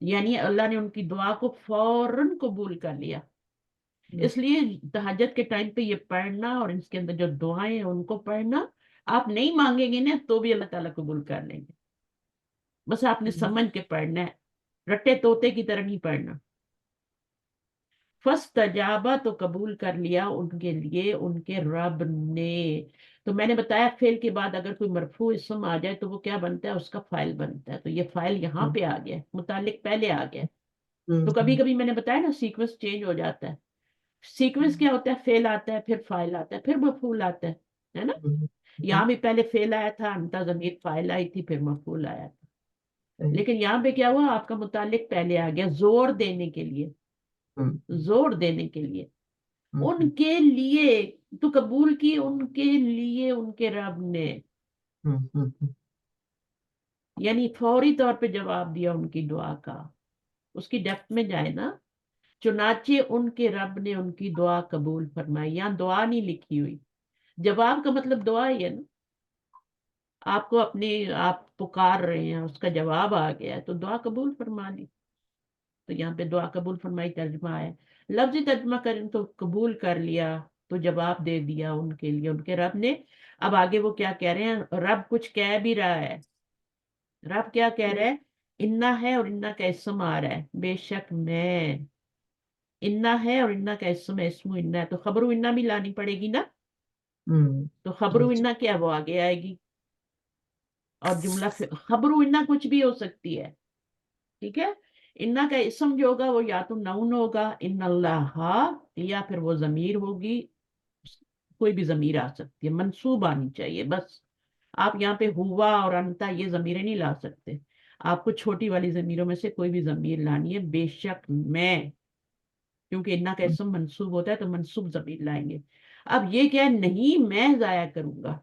یعنی اللہ نے ان کی دعا کو فوراً قبول کر لیا. اس لیے تہجد کے ٹائم پہ یہ پڑھنا اور اس کے اندر جو دعائیں ہیں ان کو پڑھنا، آپ نہیں مانگیں گے نا تو بھی اللہ تعالیٰ قبول کر لیں گے. بس آپ نے سمجھ کے پڑھنا ہے، رٹے طوطے کی طرح نہیں پڑھنا. فاستجابا تو قبول کر لیا ان کے لیے ان کے رب نے. تو میں نے بتایا فعل کے بعد اگر کوئی مرفوع اسم آ جائے تو وہ کیا بنتا ہے، اس کا فاعل بنتا ہے. تو یہ فاعل یہاں پہ آ گیا، متعلق پہلے آ گیا. تو کبھی کبھی میں نے بتایا نا سیکوینس چینج ہو جاتا ہے. سیکوینس کیا ہوتا ہے، فعل آتا ہے، پھر فاعل آتا ہے، پھر مفعول آتا ہے نا. یہاں بھی پہلے فعل آیا تھا، انتا ضمیر فاعل آئی تھی، پھر مفعول آیا تھا. لیکن یہاں پہ کیا ہوا، آپ کا متعلق پہلے آ گیا زور دینے کے لیے، زور دینے کے لیے. ان کے لیے تو قبول کی، ان کے لیے ان کے رب نے، یعنی فوری طور پہ جواب دیا ان کی دعا کا. اس کی ڈیپتھ میں جائے نا، چنانچہ ان کے رب نے ان کی دعا قبول فرمائی. یہاں دعا نہیں لکھی ہوئی، جواب کا مطلب دعا ہی ہے نا. آپ کو اپنی آپ پکار رہے ہیں، اس کا جواب آ گیا ہے تو دعا قبول فرما لی. تو یہاں پہ دعا قبول فرمائی ترجمہ ہے. لفظی ترجمہ کریں تو قبول کر لیا تو جواب دے دیا ان کے لیے ان کے رب نے. اب آگے وہ کیا کہہ رہے ہیں، رب کچھ کہہ بھی رہا ہے. رب کیا کہہ رہا ہے، انا ہے اور انا کا اسم آ رہا ہے، بے شک میں. انا ہے اور انا کا اسم ہے، اسم انا ہے تو خبر انا بھی لانی پڑے گی نا. تو خبر انا کیا وہ آگے آئے گی، اور جملہ خبر انا کچھ بھی ہو سکتی ہے. ٹھیک ہے، انا کا اسم جو ہوگا وہ یا تو نون ہوگا ان اللہ، یا پھر وہ ضمیر ہوگی، کوئی بھی ضمیر آ سکتی ہے، منصوب آنی چاہیے بس. آپ یہاں پہ ہوا اور انتا یہ ضمیریں نہیں لا سکتے. آپ کو چھوٹی والی ضمیروں میں سے کوئی بھی ضمیر لانی ہے. بے شک میں، کیونکہ انا کا اسم منصوب ہوتا ہے تو منصوب ضمیر لائیں گے. اب یہ کیا ہے، نہیں میں ضائع کروں گا.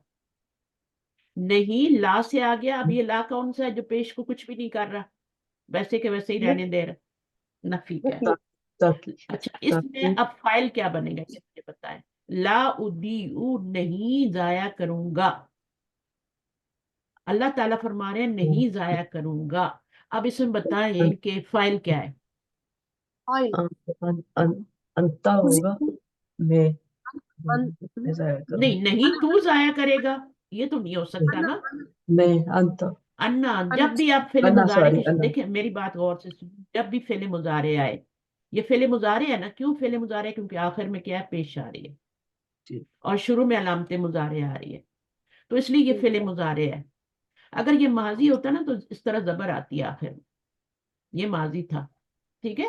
نہیں لا سے آ گیا. اب یہ لا کون سا ہے جو پیش کو کچھ بھی نہیں کر رہا، ویسے کہ ویسے ہی رہنے دے رہا، نفی کا ہے. اچھا اس میں اب فائل کیا بنے گا یہ مجھے بتائیں. لا ادیعو نہیں ضائع کروں گا. اللہ تعالیٰ فرما رہے ہیں نہیں ضائع کروں گا. اب اس میں بتائیں کہ فائل کیا ہے. انتا ہوگا میں نہیں نہیں تو ضائع کرے گا، یہ تو نہیں ہو سکتا نا. میں انتا انا جب بھی آپ فعل انا مضارع سوری کے انا دیکھیں میری بات غور سے سنیں، جب بھی فعل مضارع آئے، یہ فعل مضارع ہے نا. کیوں فعل مضارع؟ کیونکہ آخر میں کیا ہے، پیش آ رہی ہے اور شروع میں علامت مضارع آ رہی ہے، تو اس لیے یہ فعل مضارع ہے. اگر یہ ماضی ہوتا نا تو اس طرح زبر آتی ہے آخر میں، یہ ماضی تھا. ٹھیک ہے،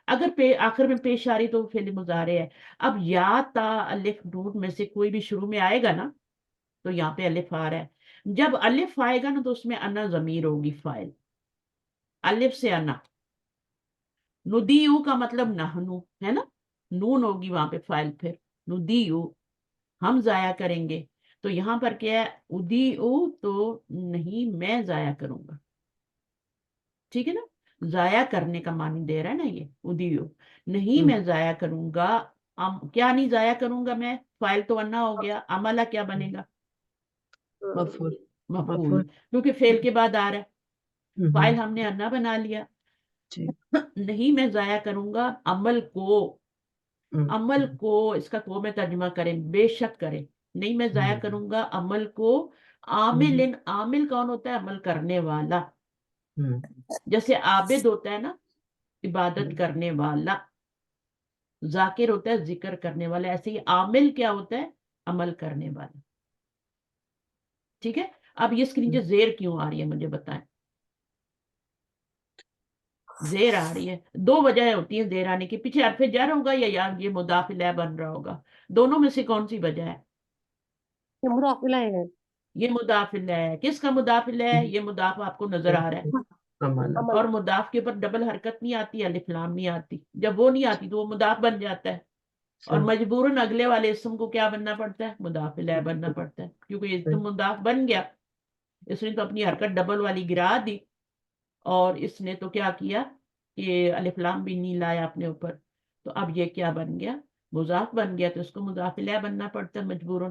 اگر آخر میں پیش آ رہی تو وہ فعل مضارع ہے. اب یا تا الف نون میں سے کوئی بھی شروع میں آئے گا نا تو یہاں پہ الف آ رہا ہے. جب الف آئے گا نا تو اس میں انا ضمیر ہوگی فاعل، الف سے انا. ندیو کا مطلب نحنو ہے نا، نون ہوگی وہاں پہ فاعل، پھر ندیو ہم ضائع کریں گے. تو یہاں پر کیا ہے، ادیو تو نہیں میں ضائع کروں گا. ٹھیک ہے نا، ضائع کرنے کا معنی دے رہا ہے نا یہ ادیو. نہیں میں ضائع کروں گا. کیا نہیں ضائع کروں گا میں، فاعل تو انا ہو گیا، عملہ کیا بنے گا، مفعول مفعول، کیونکہ فعل کے بعد آ رہا ہے. فاعل ہم نے انا بنا لیا. نہیں میں ضائع کروں گا عمل کو. عمل کو اس کا کو میں ترجمہ کریں، بے شک کریں. نہیں میں ضائع کروں گا عمل کو. عامل، عامل کون ہوتا ہے، عمل کرنے والا. جیسے عابد ہوتا ہے نا عبادت کرنے والا، ذاکر ہوتا ہے ذکر کرنے والا، ایسے ہی عامل کیا ہوتا ہے، عمل کرنے والا. ٹھیک ہے، اب یہ اس کے نیچے زیر کیوں آ رہی ہے مجھے بتائیں. زیر آ رہی ہے، دو وجہ ہوتی ہیں زیر آنے کی. پیچھے حرف جر ہوگا یا یہ مضاف الیہ بن رہا ہوگا، دونوں میں سے کون سی وجہ ہے. یہ مضاف الیہ ہے. یہ مضاف الیہ ہے. کس کا مضاف الیہ ہے، یہ مضاف آپ کو نظر آ رہا ہے، اور مضاف کے اوپر ڈبل حرکت نہیں آتی، الف لام نہیں آتی. جب وہ نہیں آتی تو وہ مضاف بن جاتا ہے، اور مجبوراً اگلے والے اسم کو کیا بننا پڑتا ہے، مضاف الیہ بننا پڑتا ہے. کیونکہ یہ تو مضاف بن گیا، اس نے تو اپنی حرکت ڈبل والی گرا دی، اور اس نے تو کیا کیا کہ الف لام بھی نہیں لایا اپنے اوپر. تو اب یہ کیا بن گیا، مضاف بن گیا، تو اس کو مضاف الیہ بننا پڑتا ہے مجبوراً،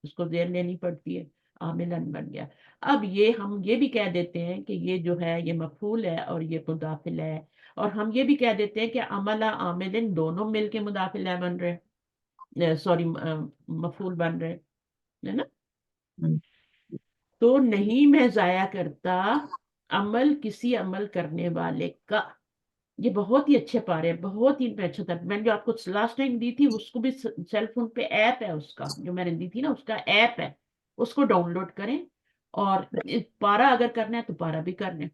اس کو زیر لینی پڑتی ہے. عاملن بن گیا. اب یہ ہم یہ بھی کہہ دیتے ہیں کہ یہ جو ہے یہ مفعول ہے اور یہ مدافع ہے, اور ہم یہ بھی کہہ دیتے ہیں کہ عمل عاملن دونوں مل کے مدافع بن رہے, سوری مفعول بن رہے, ہے نا. تو نہیں میں ضائع کرتا عمل کسی عمل کرنے والے کا. یہ بہت ہی اچھے پارے ہیں, بہت ہی اچھا تھا. میں نے جو آپ کو لاسٹ ٹائم دی تھی اس کو بھی سیل فون پہ ایپ ہے اس کا, جو میں نے دی تھی نا اس کا ایپ ہے, اس کو ڈاؤن لوڈ کریں. اور پارا اگر کرنا ہے تو پارا بھی کر لیں,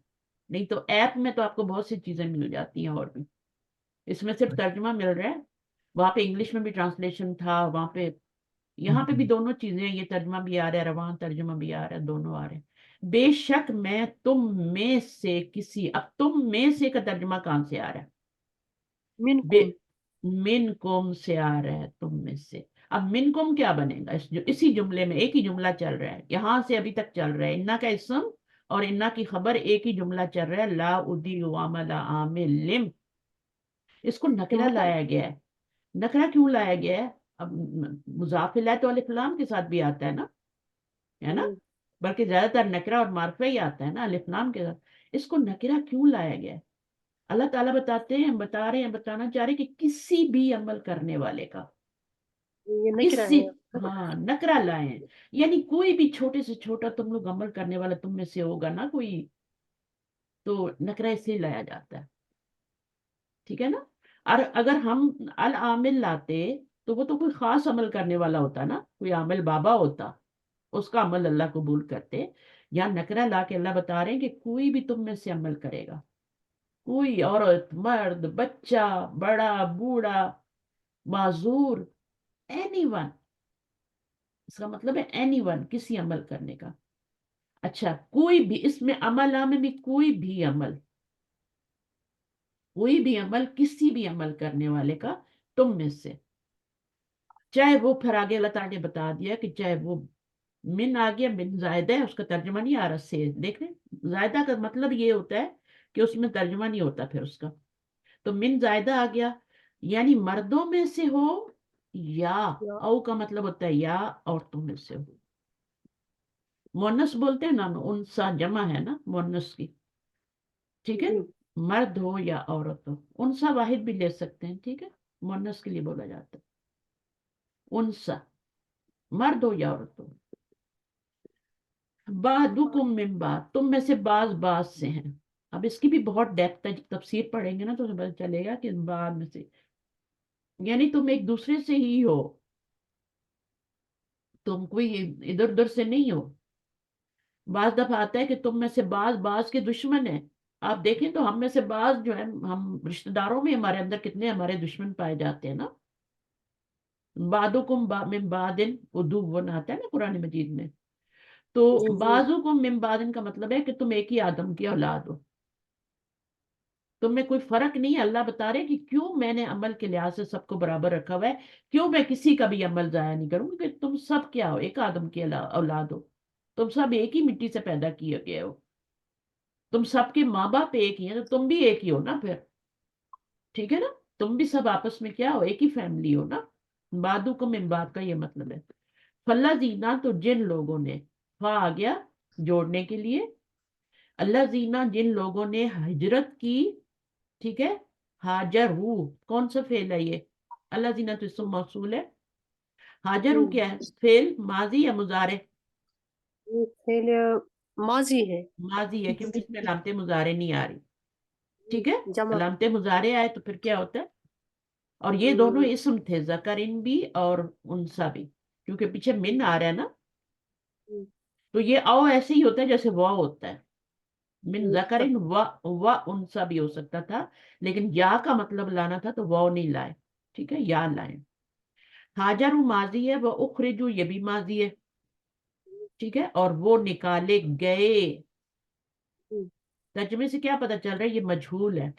نہیں تو ایپ میں تو آپ کو بہت سی چیزیں مل جاتی ہیں. اور بھی اس میں صرف ترجمہ مل رہا ہے, وہاں پہ انگلش میں بھی ٹرانسلیشن تھا, وہاں پہ یہاں پہ بھی دونوں چیزیں, یہ ترجمہ بھی آ رہا ہے, رواں ترجمہ بھی آ رہا ہے, دونوں آ رہے ہیں. بے شک میں تم میں سے کسی, اب تم میں سے کا ترجمہ کہاں سے آ رہا ہے؟ منکم. من کم سے آ رہا ہے, تم میں سے. اب من کم کیا بنے گا؟ اسی جملے میں ایک ہی جملہ چل رہا ہے, یہاں سے ابھی تک چل رہا ہے. انا کا اسم اور انا کی خبر, ایک ہی جملہ چل رہا ہے, لا اضیع عمل عامل. اس کو نکرہ لایا گیا ہے. نکرہ کیوں لایا گیا ہے؟ اب مضاف الیہ تو الف لام کے ساتھ بھی آتا ہے نا, بلکہ زیادہ تر نکرہ اور معرفہ ہی آتا ہے نا الف لام کے ساتھ. اس کو نکرہ کیوں لایا گیا ہے؟ اللہ تعالیٰ بتا رہے ہیں, بتانا چاہ رہے ہیں کہ کسی بھی عمل کرنے والے کا, یہ نکرہ کسی, ہے. ہاں نکرہ لائے ہیں. یعنی کوئی بھی چھوٹے سے چھوٹا تم لوگ عمل کرنے والا تم میں سے ہوگا نا کوئی, تو نکرہ اس سے لایا جاتا ہے. ٹھیک ہے نا. اور اگر ہم العامل لاتے تو وہ تو کوئی خاص عمل کرنے والا ہوتا نا, کوئی عامل بابا ہوتا, اس کا عمل اللہ قبول کرتے. یا نکرہ لا کے اللہ بتا رہے ہیں کہ کوئی بھی تم میں سے عمل کرے گا, کوئی عورت, مرد, بچہ, بڑا, بوڑھا, معذور, اینی ون. اس کا مطلب ہے اینی ون, کسی عمل کرنے کا. اچھا, کوئی بھی, اس میں عمل میں بھی کوئی بھی عمل, کوئی بھی عمل, کسی بھی عمل کرنے والے کا تم میں سے. چاہے وہ, پھر آگے اللہ تعالیٰ نے بتا دیا کہ چاہے وہ من آ گیا, من زائدہ ہے, اس کا ترجمہ نہیں آ رہا سے. دیکھ رہے, زائدہ کا مطلب یہ ہوتا ہے کہ اس میں ترجمہ نہیں ہوتا پھر اس کا. تو من زائدہ آ گیا, یعنی مردوں میں سے ہو, یا او کا مطلب ہوتا ہے یا عورتوں میں سے ہو. مونس بولتے ہیں نا, انسا جمع ہے نا مونس کی, ٹھیک ہے. مرد ہو یا عورت ہو, انسا واحد بھی لے سکتے ہیں, ٹھیک ہے, مونس کے لیے بولا جاتا ہے انسا, مرد ہو یا عورت ہو. بعضکم من بعض, تم میں سے بعض سے ہیں. اب اس کی بھی بہت ڈیپتھ ہے, تفسیر پڑھیں گے نا تو پتہ چلے گا کہ بعض میں سے, یعنی تم ایک دوسرے سے ہی ہو, تم کوئی ادھر ادھر سے نہیں ہو. بعض دفعہ آتا ہے کہ تم میں سے بعض کے دشمن ہیں. آپ دیکھیں تو ہم میں سے بعض جو ہے, ہم رشتہ داروں میں ہمارے اندر کتنے ہمارے دشمن پائے جاتے ہیں نا. بعضکم من بعض عدو آتا ہے نا قرآن مجید میں. تو بعضکم من بعض کا مطلب ہے کہ تم ایک ہی آدم کی اولاد ہو, تم میں کوئی فرق نہیں ہے. اللہ بتا رہے کہ کیوں میں نے عمل کے لحاظ سے سب کو برابر رکھا ہوا ہے, کیوں میں کسی کا بھی عمل ضائع نہیں کروں, کہ تم سب کیا ہو, ایک آدم کی اولاد ہو, تم سب ایک ہی مٹی سے پیدا کیے گئے ہو, تم سب کے ماں باپ ایک ہی ہیں, تو تم بھی ایک ہی ہو نا پھر. ٹھیک ہے نا, تم بھی سب آپس میں کیا ہو, ایک ہی فیملی ہو نا. بعضکم من بعض کا یہ مطلب ہے. فالذین, تو جن لوگوں نے, فا آ گیا جوڑنے کے لیے, اللہ زینا, جن لوگوں نے ہجرت کی, ٹھیک ہے. ہاجرو, کون سا فعل ہے یہ؟ اللہ زینا تو اسم موصول ہے. ہاجرو کیا ہے, فعل ماضی یا مضارع؟ یہ فعل ماضی ہے. ماضی ہے, کیونکہ اس میں علامت مضارع نہیں آ رہی. ٹھیک ہے, جمع. علامت مضارع آئے تو پھر کیا ہوتا ہے. اور یہ دونوں اسم تھے, ذکرن بھی اور انسا بھی, کیونکہ پیچھے من آ رہا ہے نا. تو یہ او ایسے ہی ہوتا ہے جیسے وا ہوتا ہے. من ذکرن و انسا بھی ہو سکتا تھا, لیکن یا کا مطلب لانا تھا تو واو نہیں لائے. ٹھیک ہے, یا لائیں. ہاجرو ماضی ہے, وہ اخرجو یہ بھی ماضی ہے. ٹھیک ہے, اور وہ نکالے گئے. ترجمے سے کیا پتا چل رہا ہے, یہ مجھول ہے.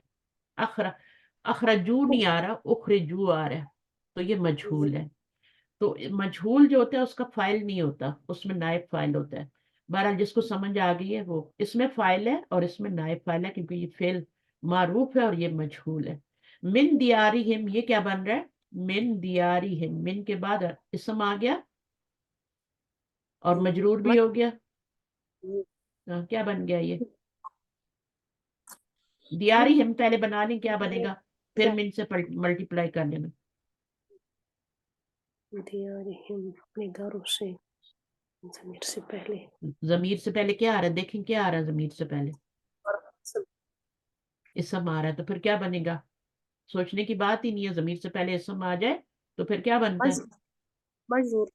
اخرجو نہیں آ رہا, اخرجو آ رہا ہے, تو یہ مجھول ہے. تو مجھول جو ہوتا ہے اس کا فائل نہیں ہوتا, اس میں نائب فائل ہوتا ہے. بہرحال جس کو سمجھ آ گئی ہے وہ, اس میں فائل ہے اور اس میں نائب فائل ہے, کیونکہ یہ فعل معروف ہے اور یہ مجھول ہے. من دیارہم, یہ کیا بن رہا ہے, من دیارہم, من کے بعد اسم آ گیا, اور مجرور بھی ہو گیا. ہوں، کیا بن گیا یہ؟ دیاری ہم پہلے بنا لیں, کیا بنے گا, پھر من سے ملٹیپلائی کر لینا. دیارہم اپنے گھروں سے ضمیر سے پہلے ضمیر سے پہلے کیا آ رہا ہے, دیکھیں کیا آ رہا ہے ضمیر سے پہلے, اسم آ رہا ہے, تو پھر کیا بنے گا؟ سوچنے کی بات ہی نہیں ہے, ضمیر سے پہلے اسم آ جائے تو پھر کیا بنتا ہے؟ مجرور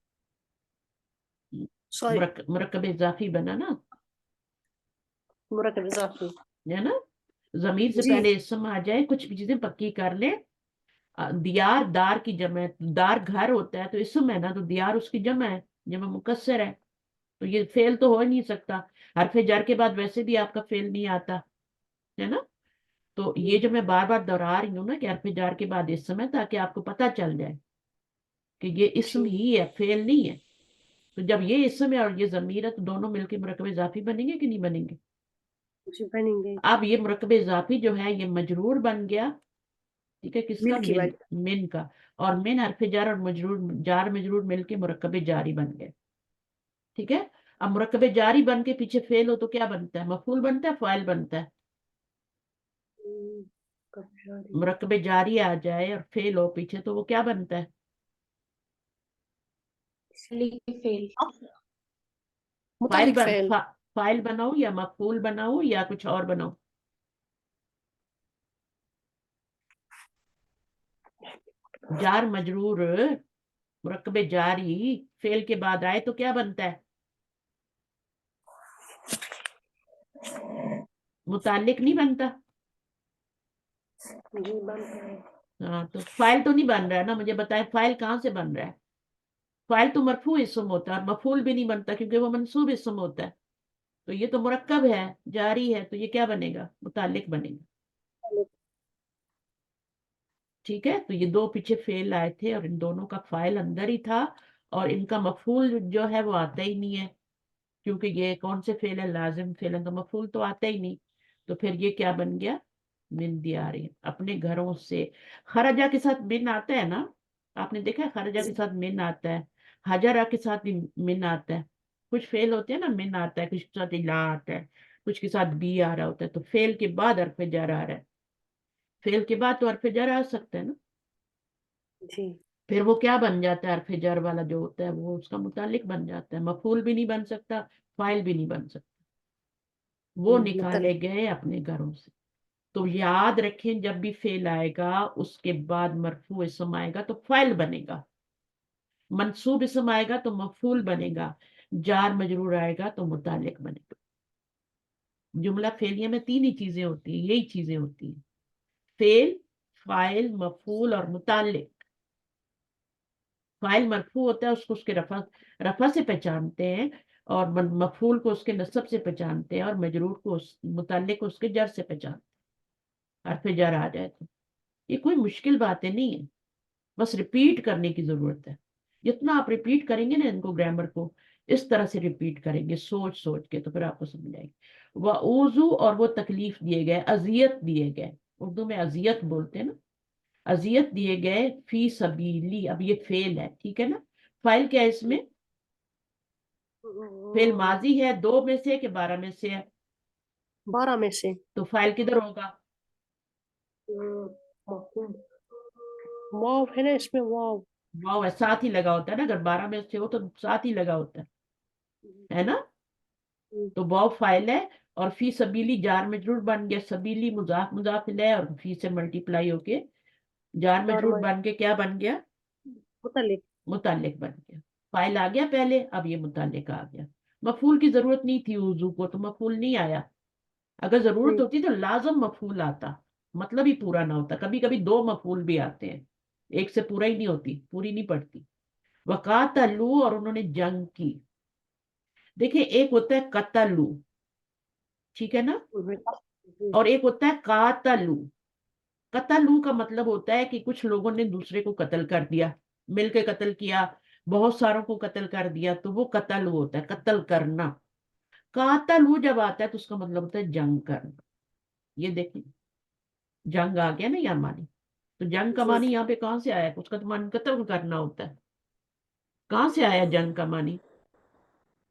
سوری مرکب اضافی بنا نا, مرکب اضافی ہے نا. ضمیر سے جی پہلے اسم آ جائے, کچھ بھی چیزیں پکی کر لیں. دیار دار کی جمع ہے, دار گھر ہوتا ہے تو اسم ہے نا, تو دیار اس کی جمع ہے, جمع مکسر ہے, تو یہ فعل تو ہو ہی نہیں سکتا. حرف جر کے بعد ویسے بھی آپ کا فعل نہیں آتا ہے نا. تو یہ جو میں بار بار دہرا رہی ہوں نا کہ حرف جر کے بعد اسم ہے, تاکہ آپ کو پتہ چل جائے کہ یہ اسم جی ہی ہے, فعل نہیں ہے. تو جب یہ اسم ہے اور یہ ضمیر ہے تو دونوں مل کے مرکب اضافی بنیں گے کہ نہیں بنیں گے؟ جی بنیں گے اب یہ مرکب اضافی جو ہے یہ مجرور بن گیا, ٹھیک ہے, کس کا؟ مل کی من. وجہ من کا. اور من حرف جار اور مجرور, جار مجرور مل کے مرکب جاری بن گئے, ٹھیک ہے. اب مرکب جاری بن کے پیچھے فعل ہو تو کیا بنتا ہے؟ مفعول بنتا ہے, فاعل بنتا ہے. مرکب جاری آ جائے اور فعل ہو پیچھے تو وہ کیا بنتا ہے؟ اس لیے فیل متعلق فعل فاعل بناؤ یا مفعول بناؤ یا کچھ اور بناؤ؟ جار مجرور مرکب جاری فعل کے بعد آئے تو کیا بنتا ہے؟ متعلق نہیں بنتا. جی بنتا ہے ہاں, تو فاعل تو نہیں بن رہا ہے نا, مجھے بتائیں فاعل کہاں سے بن رہا ہے؟ فاعل تو مرفوع اسم ہوتا ہے, اور مفعول بھی نہیں بنتا کیونکہ وہ منصوب اسم ہوتا ہے. تو یہ تو مرکب ہے, جاری ہے, تو یہ کیا بنے گا؟ متعلق بنے گا. ٹھیک ہے, تو یہ دو پیچھے فعل آئے تھے اور ان دونوں کا فاعل اندر ہی تھا, اور ان کا مفعول جو ہے وہ آتا ہی نہیں ہے, کیونکہ یہ کون سے فعل ہے؟ لازم فعل ہے, تو مفعول تو آتا ہی نہیں. تو پھر یہ کیا بن گیا؟ من دیارہم, اپنے گھروں سے. خرجہ کے ساتھ من آتا ہے نا, آپ نے دیکھا ہے خرجہ کے ساتھ من آتا ہے, حجرہ کے ساتھ بھی من آتا ہے. کچھ فعل ہوتے ہیں نا من آتا ہے, کچھ کے ساتھ الا آتا ہے, کچھ کے ساتھ بی آ رہا ہوتا ہے. تو فعل کے بعد حرف جر آ رہا ہے, فعل کے بعد تو حرف جر آ سکتا ہے نا. جی پھر وہ کیا بن جاتا ہے؟ حرف جر والا جو ہوتا ہے وہ اس کا متعلق بن جاتا ہے, مفعول بھی نہیں بن سکتا, فاعل بھی نہیں بن سکتا. وہ نکالے متعلق گئے اپنے گھروں سے. تو یاد رکھیں جب بھی فعل آئے گا اس کے بعد مرفوع اسم آئے گا تو فاعل بنے گا, منصوب اسم آئے گا تو مفعول بنے گا, جار مجرور آئے گا تو متعلق بنے گا. جملہ فعلیہ میں تین ہی چیزیں ہوتی ہیں, یہی چیزیں ہوتی ہیں, فعل, فاعل, مفعول اور متعلق. فاعل مرفوع ہوتا ہے, اس کو اس کے رفع سے پہچانتے ہیں, اور مفعول کو اس کے نصب سے پہچانتے ہیں, اور مجرور کو متعلق کو اس کے جر سے پہچانتے ہیں. حرف جر آ جائے تو یہ کوئی مشکل باتیں نہیں ہے, بس ریپیٹ کرنے کی ضرورت ہے. جتنا آپ ریپیٹ کریں گے نا ان کو, گرامر کو اس طرح سے ریپیٹ کریں گے سوچ سوچ کے, تو پھر آپ کو سمجھ آئے گی. وَأُوذُوا, اور وہ تکلیف دیے گئے, اذیت دیے گئے, اردو میں اذیت بولتے ہیں نا, اذیت دیے گئے فی سبیلی. اب یہ فعل ہے, ٹھیک ہے نا. فاعل کیا ہے اس میں؟ فعل ماضی ہے, 2 میں سے کہ 12 میں سے ہے؟ 12 میں سے تو فاعل کدھر ہوگا؟ واو ہے نا اس میں, واو واو ہے, ساتھ ہی لگا ہوتا ہے نا, اگر 12 میں سے ہو تو ساتھ ہی لگا ہوتا ہے نا. تو واو فاعل ہے, اور فی سبیلی جار مجرور بن گیا, سبیلی مضاف مضاف الیہ, اور فی سے ملٹیپلائی ہو کے جار مجرور بن کے کیا بن گیا؟ متعلق متعلق بن گیا. فاعل آ گیا پہلے, اب یہ متعلق آ گیا. مفعول کی ضرورت نہیں تھی وضو کو, تو مفعول نہیں آیا. اگر ضرورت ہوتی تو لازم مفعول آتا, مطلب ہی پورا نہ ہوتا. کبھی کبھی 2 مفعول بھی آتے ہیں, ایک سے پورا ہی نہیں ہوتی, پوری نہیں پڑتی. وقاتلو, اور انہوں نے جنگ کی. دیکھیں ایک ہوتا ہے قتلو, ٹھیک ہے نا, اور ایک ہوتا ہے قاتلو. قتلو کا مطلب ہوتا ہے کہ کچھ لوگوں نے دوسرے کو قتل کر دیا, مل کے قتل کیا, بہت ساروں کو قتل کر دیا, تو وہ قتل ہوتا ہے, قتل کرنا. قاتلو جب آتا ہے تو اس کا مطلب ہوتا ہے جنگ کرنا. یہ دیکھیں جنگ آ گیا نا یہاں مانی. تو جنگ کا مانی یہاں پہ کہاں سے آیا؟ اس کا تو مانی قتل کرنا ہوتا ہے. کہاں سے آیا جنگ کا مانی؟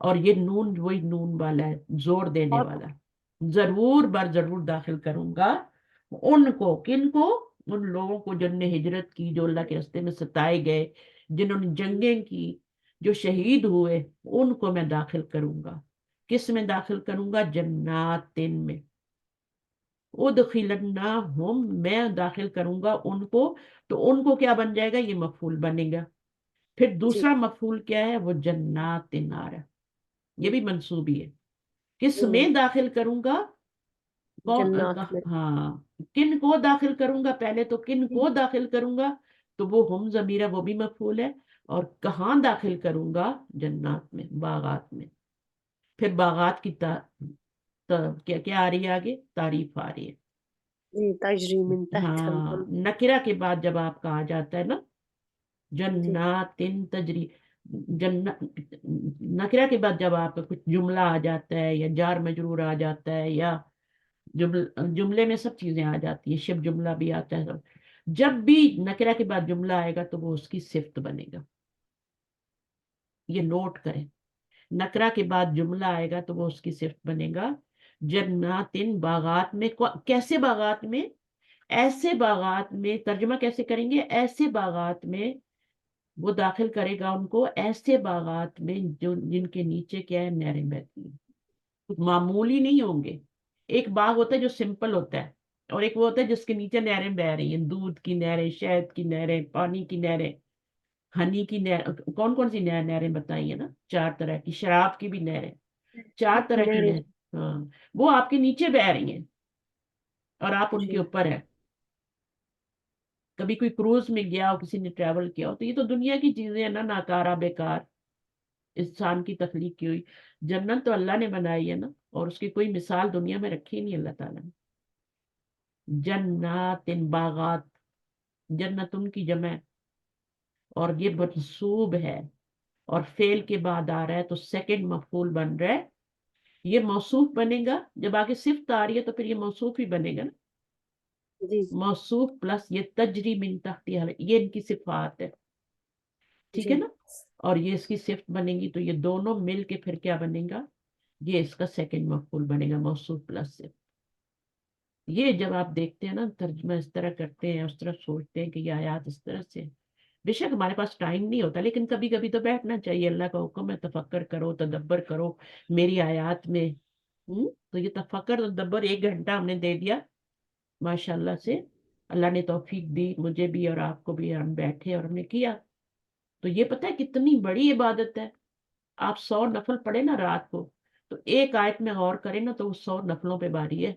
اور یہ نون وہی نون والا ہے، زور دینے اور والا، ضرور بر ضرور داخل کروں گا ان کو، کن کو؟ ان لوگوں کو جنہوں نے ہجرت کی، جو اللہ کے راستے میں ستائے گئے، جنہوں نے جنگیں کی، جو شہید ہوئے، ان کو میں داخل کروں گا۔ کس میں داخل کروں گا؟ جنات میں، ادخلنہم، میں داخل کروں گا ان کو۔ تو ان کو کیا بن جائے گا؟ یہ مفعول بنے گا۔ پھر جی دوسرا مفعول کیا ہے؟ وہ جنات نار، یہ بھی منصوبی ہے۔ کس میں داخل کروں گا؟ جنات میں ہاں، کن کو داخل کروں گا؟ پہلے تو کن کو داخل کروں گا، تو وہ ہم ضمیر ہے، وہ بھی مفعول ہے۔ اور کہاں داخل کروں گا؟ جنات میں، باغات میں۔ پھر باغات کی کیا آ رہی ہے آگے؟ تعریف آ رہی ہے۔ جی تجری من تحت ہاں، نکرہ کے بعد جب آپ کا آ جاتا ہے نا جنات تجری، نکرہ کے بعد جب آپ کا کچھ جملہ آ جاتا ہے، یا جار مجرور آ جاتا ہے، یا جملے میں سب چیزیں آ جاتی ہیں، شب جملہ بھی آتا ہے، جب بھی نکرہ کے بعد جملہ آئے گا تو وہ اس کی صفت بنے گا۔ یہ نوٹ کریں، نکرہ کے بعد جملہ آئے گا تو وہ اس کی صفت بنے گا۔ جنات باغات میں، کیسے باغات میں؟ ایسے باغات میں، ترجمہ کیسے کریں گے؟ ایسے باغات میں وہ داخل کرے گا ان کو، ایسے باغات میں جن کے نیچے کیا ہے؟ نہریں بہتی ہیں۔ کچھ معمولی نہیں ہوں گے۔ ایک باغ ہوتا ہے جو سمپل ہوتا ہے، اور ایک وہ ہوتا ہے جس کے نیچے نہریں بہ رہی ہیں، دودھ کی نہریں، شہد کی نہریں، پانی کی نہریں، ہنی کی نہر، کون کون سی نہریں بتائی ہیں نا؟ 4 طرح کی، شراب کی بھی نہریں، 4 طرح کی نہریں نہر، ہاں، وہ آپ کے نیچے بہ رہی ہیں اور آپ ان کے جی اوپر ہیں۔ کبھی کوئی کروز میں گیا ہو، کسی نے ٹریول کیا ہو، تو یہ تو دنیا کی چیزیں ہیں نا، ناکارہ، بیکار، انسان کی تخلیق کی ہوئی۔ جنت تو اللہ نے بنائی ہے نا، اور اس کی کوئی مثال دنیا میں رکھی نہیں اللہ تعالیٰ نے۔ جنات باغات، جنت ان کی جمع ہے، اور یہ منصوب ہے، اور فعل کے بعد آ رہا ہے تو سیکنڈ مفعول بن رہا ہے۔ یہ موصوف بنے گا، جب آگے صفت آ رہی ہے تو پھر یہ موصوف ہی بنے گا نا، جی موصوف پلس یہ تجری من تحتہا، یہ ان کی صفات ہے، ٹھیک ہے جی نا؟ اور یہ اس کی صفت بنے گی، تو یہ دونوں مل کے پھر کیا بنے گا؟ یہ اس کا سیکنڈ مفعول بنے گا، موصوف پلس سے۔ یہ جب آپ دیکھتے ہیں نا، ترجمہ اس طرح کرتے ہیں، اس طرح سوچتے ہیں کہ یہ آیات اس طرح سے، بے شک ہمارے پاس ٹائم نہیں ہوتا، لیکن کبھی کبھی تو بیٹھنا چاہیے، اللہ کا حکم ہے تفکر کرو، تدبر کرو میری آیات میں۔ تو یہ تفکر تدبر 1 گھنٹہ ہم نے دے دیا ماشاءاللہ سے، اللہ نے توفیق دی مجھے بھی اور آپ کو بھی، ہم بیٹھے اور ہم نے کیا۔ تو یہ پتہ ہے کتنی بڑی عبادت ہے۔ آپ 100 نفل پڑھے نا رات کو، تو ایک آیت میں غور کریں نا، تو وہ 100 نفلوں پہ باری ہے۔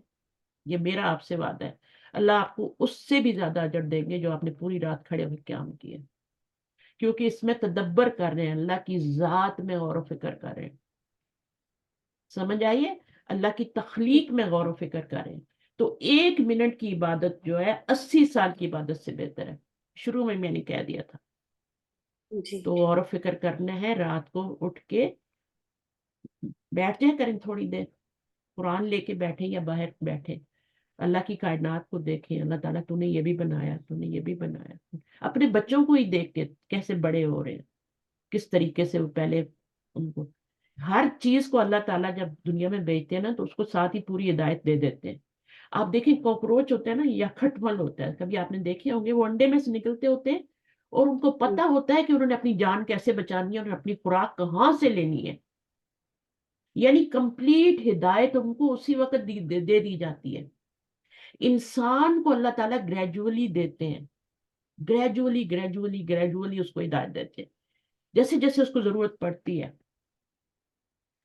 یہ میرا آپ سے وعدہ ہے، اللہ آپ کو اس سے بھی زیادہ اجر دیں گے جو آپ نے پوری رات کھڑے ہوئے قیام کیے، کیونکہ اس میں تدبر کر رہے ہیں، اللہ کی ذات میں غور و فکر کر رہے ہیں۔ سمجھ آئیے؟ اللہ کی تخلیق میں غور و فکر کر رہے ہیں۔ تو 1 منٹ کی عبادت جو ہے 80 سال کی عبادت سے بہتر ہے۔ شروع میں نے کہہ دیا تھا۔ جی تو غور و فکر کرنا ہے، رات کو اٹھ کے بیٹھ جائے کریں تھوڑی دیر، قرآن لے کے بیٹھے یا باہر بیٹھے، اللہ کی کائنات کو دیکھیں، اللہ تعالیٰ تو نے یہ بھی بنایا، تو نے یہ بھی بنایا۔ اپنے بچوں کو ہی دیکھ کے کیسے بڑے ہو رہے ہیں، کس طریقے سے وہ پہلے ان کو ہر چیز کو اللہ تعالیٰ جب دنیا میں بھیجتے ہیں نا، تو اس کو ساتھ ہی پوری ہدایت دے دیتے ہیں۔ آپ دیکھیں کاکروچ ہوتا ہے نا، یا کھٹمل ہوتا ہے، کبھی آپ نے دیکھے ہوں گے، وہ انڈے میں سے نکلتے ہوتے ہیں، اور ان کو پتہ ہوتا ہے کہ انہوں نے اپنی جان کیسے بچانی ہے اور اپنی خوراک کہاں سے لینی ہے، یعنی کمپلیٹ ہدایت ان کو اسی وقت دے دی جاتی ہے۔ انسان کو اللہ تعالیٰ گریجولی دیتے ہیں، گریجولی اس کو ہدایت دیتے ہیں، جیسے جیسے اس کو ضرورت پڑتی ہے،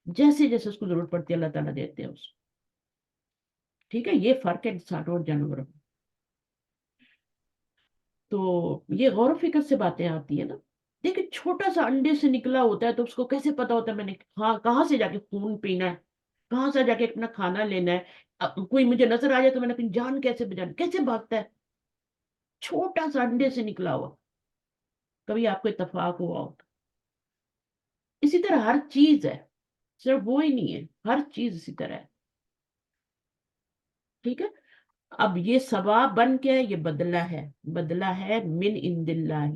جیسے جیسے اس کو ضرورت پڑتی ہے اللہ تعالیٰ دیتے ہیں اس کو۔ ٹھیک ہے، یہ فرق ہے انسانوں اور جانوروں میں۔ تو یہ غور و فکر سے باتیں آتی ہیں نا۔ دیکھیں چھوٹا سا انڈے سے نکلا ہوتا ہے، تو اس کو کیسے پتا ہوتا ہے میں نے کہاں سے جا کے خون پینا ہے، کہاں سے جا کے اپنا کھانا لینا ہے، کوئی مجھے نظر آ جائے تو میں نے اپنی جان کیسے بچانی، کیسے بھاگتا ہے، چھوٹا سا انڈے سے نکلا ہوا۔ کبھی آپ کو اتفاق ہوا ہو؟ اسی طرح ہر چیز ہے، صرف وہ ہی نہیں ہے، ہر چیز اسی طرح ہے۔ ٹھیک ہے، اب یہ ثواب بن کے یہ بدلہ ہے، بدلہ ہے من عند اللہ۔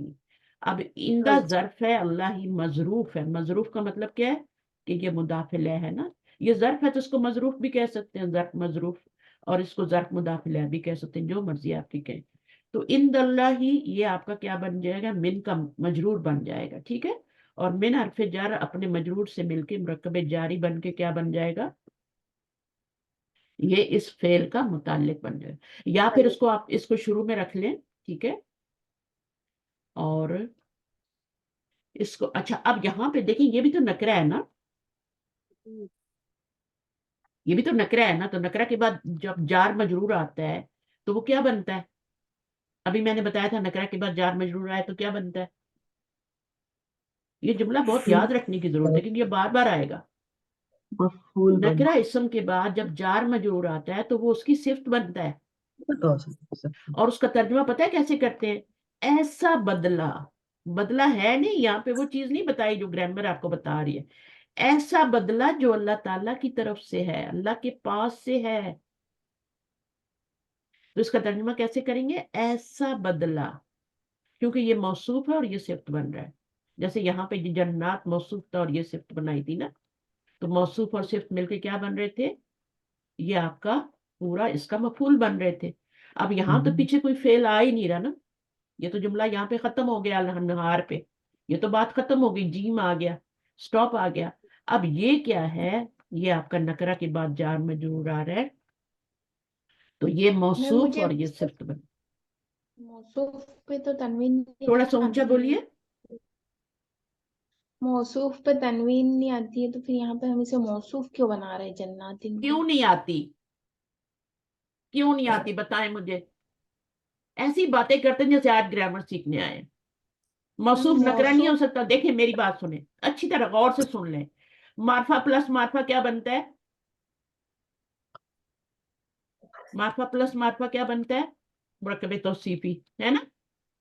اب اندہ ظرف ہے، اللہ ہی مظروف ہے، مظروف کا مطلب کیا ہے؟ کہ یہ مضاف الیہ ہے نا. یہ ظرف ہے تو اس کو مظروف بھی کہہ سکتے ہیں, ظرف مظروف, اور اس کو ظرف مضاف الیہ بھی کہہ سکتے ہیں, جو مرضی آپ کی کہیں. تو عند اللہ ہی یہ آپ کا کیا بن جائے گا, من کا مجرور بن جائے گا, ٹھیک ہے. اور من حرف جر اپنے مجرور سے مل کے مرکب جاری بن کے کیا بن جائے گا, یہ اس فعل کا متعلق بن جائے گا. یا پھر اس کو آپ اس کو شروع میں رکھ لیں, ٹھیک ہے. اور اس کو اچھا, اب یہاں پہ دیکھیں یہ بھی تو نکرہ ہے نا, یہ بھی تو نکرہ ہے نا. تو نکرہ کے بعد جب جار مجرور آتا ہے تو وہ کیا بنتا ہے, ابھی میں نے بتایا تھا نکرہ کے بعد جار مجرور آئے تو کیا بنتا ہے. یہ جملہ بہت یاد رکھنے کی ضرورت ہے کیونکہ یہ بار بار آئے گا. مفعول بن نکرہ اسم کے بعد جب جار مجرور آتا ہے تو وہ اس کی صفت بنتا ہے, اور اس کا ترجمہ پتہ ہے کیسے کرتے ہیں, ایسا بدلہ. بدلہ ہے نہیں یہاں پہ, وہ چیز نہیں بتائی جو گرامر آپ کو بتا رہی ہے. ایسا بدلہ جو اللہ تعالیٰ کی طرف سے ہے, اللہ کے پاس سے ہے. تو اس کا ترجمہ کیسے کریں گے, ایسا بدلہ, کیونکہ یہ موصوف ہے اور یہ صفت بن رہا ہے. جیسے یہاں پہ یہ جنات موصوف تھا اور یہ صفت بنائی تھی نا, تو موصوف اور صفت مل کے کیا بن رہے تھے, یہ آپ کا پورا اس کا مفعول بن رہے تھے. اب یہاں تو پیچھے کوئی فعل آ ہی نہیں رہا نا, یہ تو جملہ یہاں پہ ختم ہو گیا نہار پہ, یہ تو بات ختم ہو گئی, جیم آ گیا, سٹاپ آ گیا. اب یہ کیا ہے, یہ آپ کا نکرہ کے بعد جار مجرور آ رہا ہے, تو یہ موصوف مجھے اور یہ صفت بن. موصوف پہ تو تنوین نہیں تھوڑا سا اونچا آتی بولیے. ہے. موصوف پہ تنوین نہیں آتی ہے تو پھر یہاں پہ ہم اسے موصوف کیوں بنا رہے ہیں جناتین کو؟ کیوں نہیں آتی, کیوں نہیں آتی بتائیں مجھے. ایسی باتیں کرتے ہیں جیسے آج گرامر سیکھنے آئے ہیں. موصوف نکرہ نہیں ہو سکتا. دیکھیں میری بات سنیں اچھی طرح غور سے سن لیں. معرفہ پلس معرفہ کیا بنتا ہے, معرفہ پلس معرفہ کیا بنتا ہے, مرکب توصیفی ہے نا,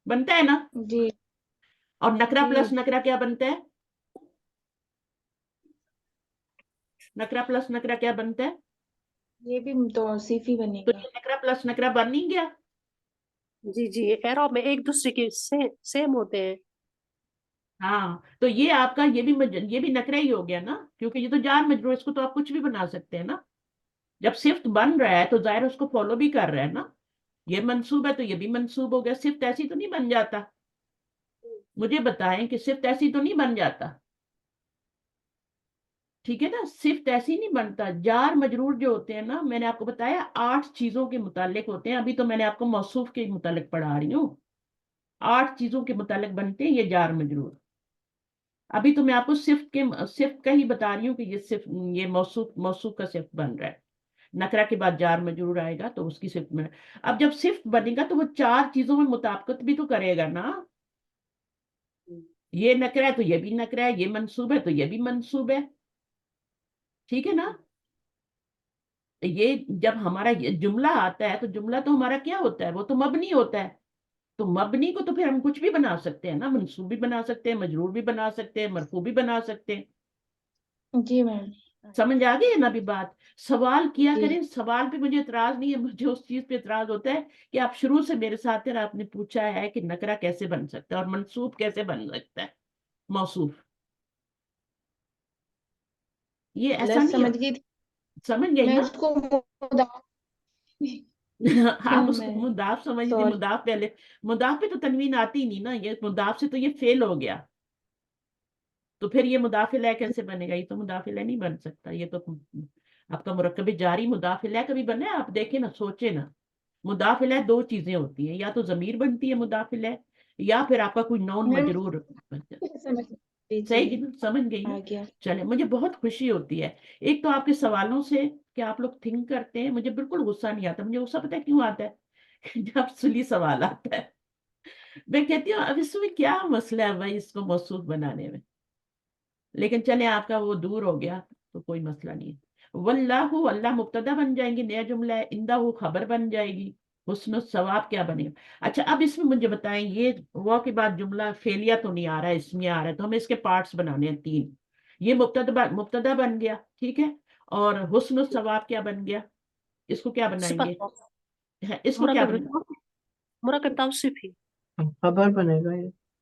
بنتا ہے نا. جی اور نکرہ جی پلس نکرہ کیا بنتا ہے, نکرہ پلس نکرہ کیا بنتا ہے, یہ بھی توصیفی بنے تو گا. یہ نکرہ پلس نکرہ بن نہیں گیا. جی جی اعراب میں ایک دوسرے کے سیم ہوتے ہیں. ہاں تو یہ آپ کا یہ بھی نکرہ ہی ہو گیا نا, کیونکہ یہ تو جار مجرور, اس کو تو آپ کچھ بھی بنا سکتے ہیں نا. جب صفت بن رہا ہے تو ظاہر اس کو فالو بھی کر رہا ہے نا. یہ منصوب ہے تو یہ بھی منصوب ہو گیا. صفت ایسی تو نہیں بن جاتا, مجھے بتائیں کہ صفت ایسی تو نہیں بن جاتا, ٹھیک ہے نا. صفت ایسی نہیں بنتا. جار مجرور جو ہوتے ہیں نا, میں نے آپ کو بتایا 8 چیزوں کے متعلق ہوتے ہیں. ابھی تو میں نے آپ کو موصوف کے متعلق پڑھا رہی ہوں. 8 چیزوں کے متعلق بنتے ہیں یہ جار مجرور. ابھی تو میں آپ کو صفت کا ہی بتا رہی ہوں کہ یہ موصوف کا صفت بن رہا ہے. نکرہ کے بعد جار مجرور آئے گا تو اس کی صفت میں, اب جب صفت بنے گا تو وہ 4 چیزوں میں مطابقت بھی تو کرے گا نا. یہ نکرہ ہے تو یہ بھی نکرہ ہے, یہ منصوب ہے تو یہ بھی منصوب ہے, ٹھیک ہے نا. یہ جب ہمارا یہ جملہ آتا ہے تو جملہ تو ہمارا کیا ہوتا ہے, وہ تو مبنی ہوتا ہے. تو مبنی کو تو پھر ہم کچھ بھی بنا سکتے ہیں نا, منصوب بھی بنا سکتے ہیں, مجرور بھی بنا سکتے ہیں, مرفوع بھی بنا سکتے ہیں. جی میم. سمجھ آ گئی ہے نا ابھی بات. سوال کیا جی کریں, سوال پہ مجھے اعتراض نہیں ہے, مجھے اس چیز پہ اعتراض ہوتا ہے کہ آپ شروع سے میرے ساتھ ہیں, آپ نے پوچھا ہے کہ نکرہ کیسے بن سکتا ہے اور منصوب کیسے بن سکتا ہے موصوف. یہ ایسا غلط نہیں ہے. سمجھ گئی تھی سمجھ گئی میں نا. اس کو آپ اس کو میں مضاف سمجھ تھی. سوری. مضاف پہلے, مضاف پہ تو تنوین آتی نہیں نا, یہ مضاف سے تو یہ فیل ہو گیا. تو پھر یہ مضاف الیہ کیسے بنے گا, یہ تو مضاف الیہ نہیں بن سکتا. یہ تو آپ کا مرکب جاری مضاف الیہ کبھی بنے, آپ دیکھیں نا, سوچے نا. مضاف الیہ 2 چیزیں ہوتی ہیں, یا تو ضمیر بنتی ہے مضاف الیہ, یا پھر آپ کا کوئی نون میم مجرور بنتا ہے. سمجھ جی جی صحیح سمجھ گئی نا. آ گیا. چلے, مجھے بہت خوشی ہوتی ہے ایک تو آپ کے سوالوں سے کہ آپ لوگ تھنک کرتے ہیں. مجھے بالکل غصہ نہیں آتا. مجھے غصہ پتہ ہے کیوں آتا ہے, جب سلی سوال آتا ہے میں کہتی ہوں اب اس میں کیا مسئلہ ہے بھائی اس کو موصوف بنانے میں. لیکن چلے آپ کا وہ دور ہو گیا تو کوئی مسئلہ نہیں ہے. واللہ, اللہ مبتدا بن جائیں گی, نیا جملہ ہے. اندہ خبر بن جائے گی. حسن الثواب کیا بنے گا. اچھا اب اس میں مجھے بتائیں, یہ وہ کے بعد جملہ فعلیہ تو نہیں آ رہا ہے, اسمیہ آ رہا ہے, تو ہمیں اس کے پارٹس بنانے ہیں 3. یہ مبتدا بن گیا, ٹھیک ہے. اور حسن الثواب کیا بن گیا, اس کو کیا بنائیں گے, صفت اس کو کیا بنائیں گے. مرکب توصیفی. خبر بنے گا یہ.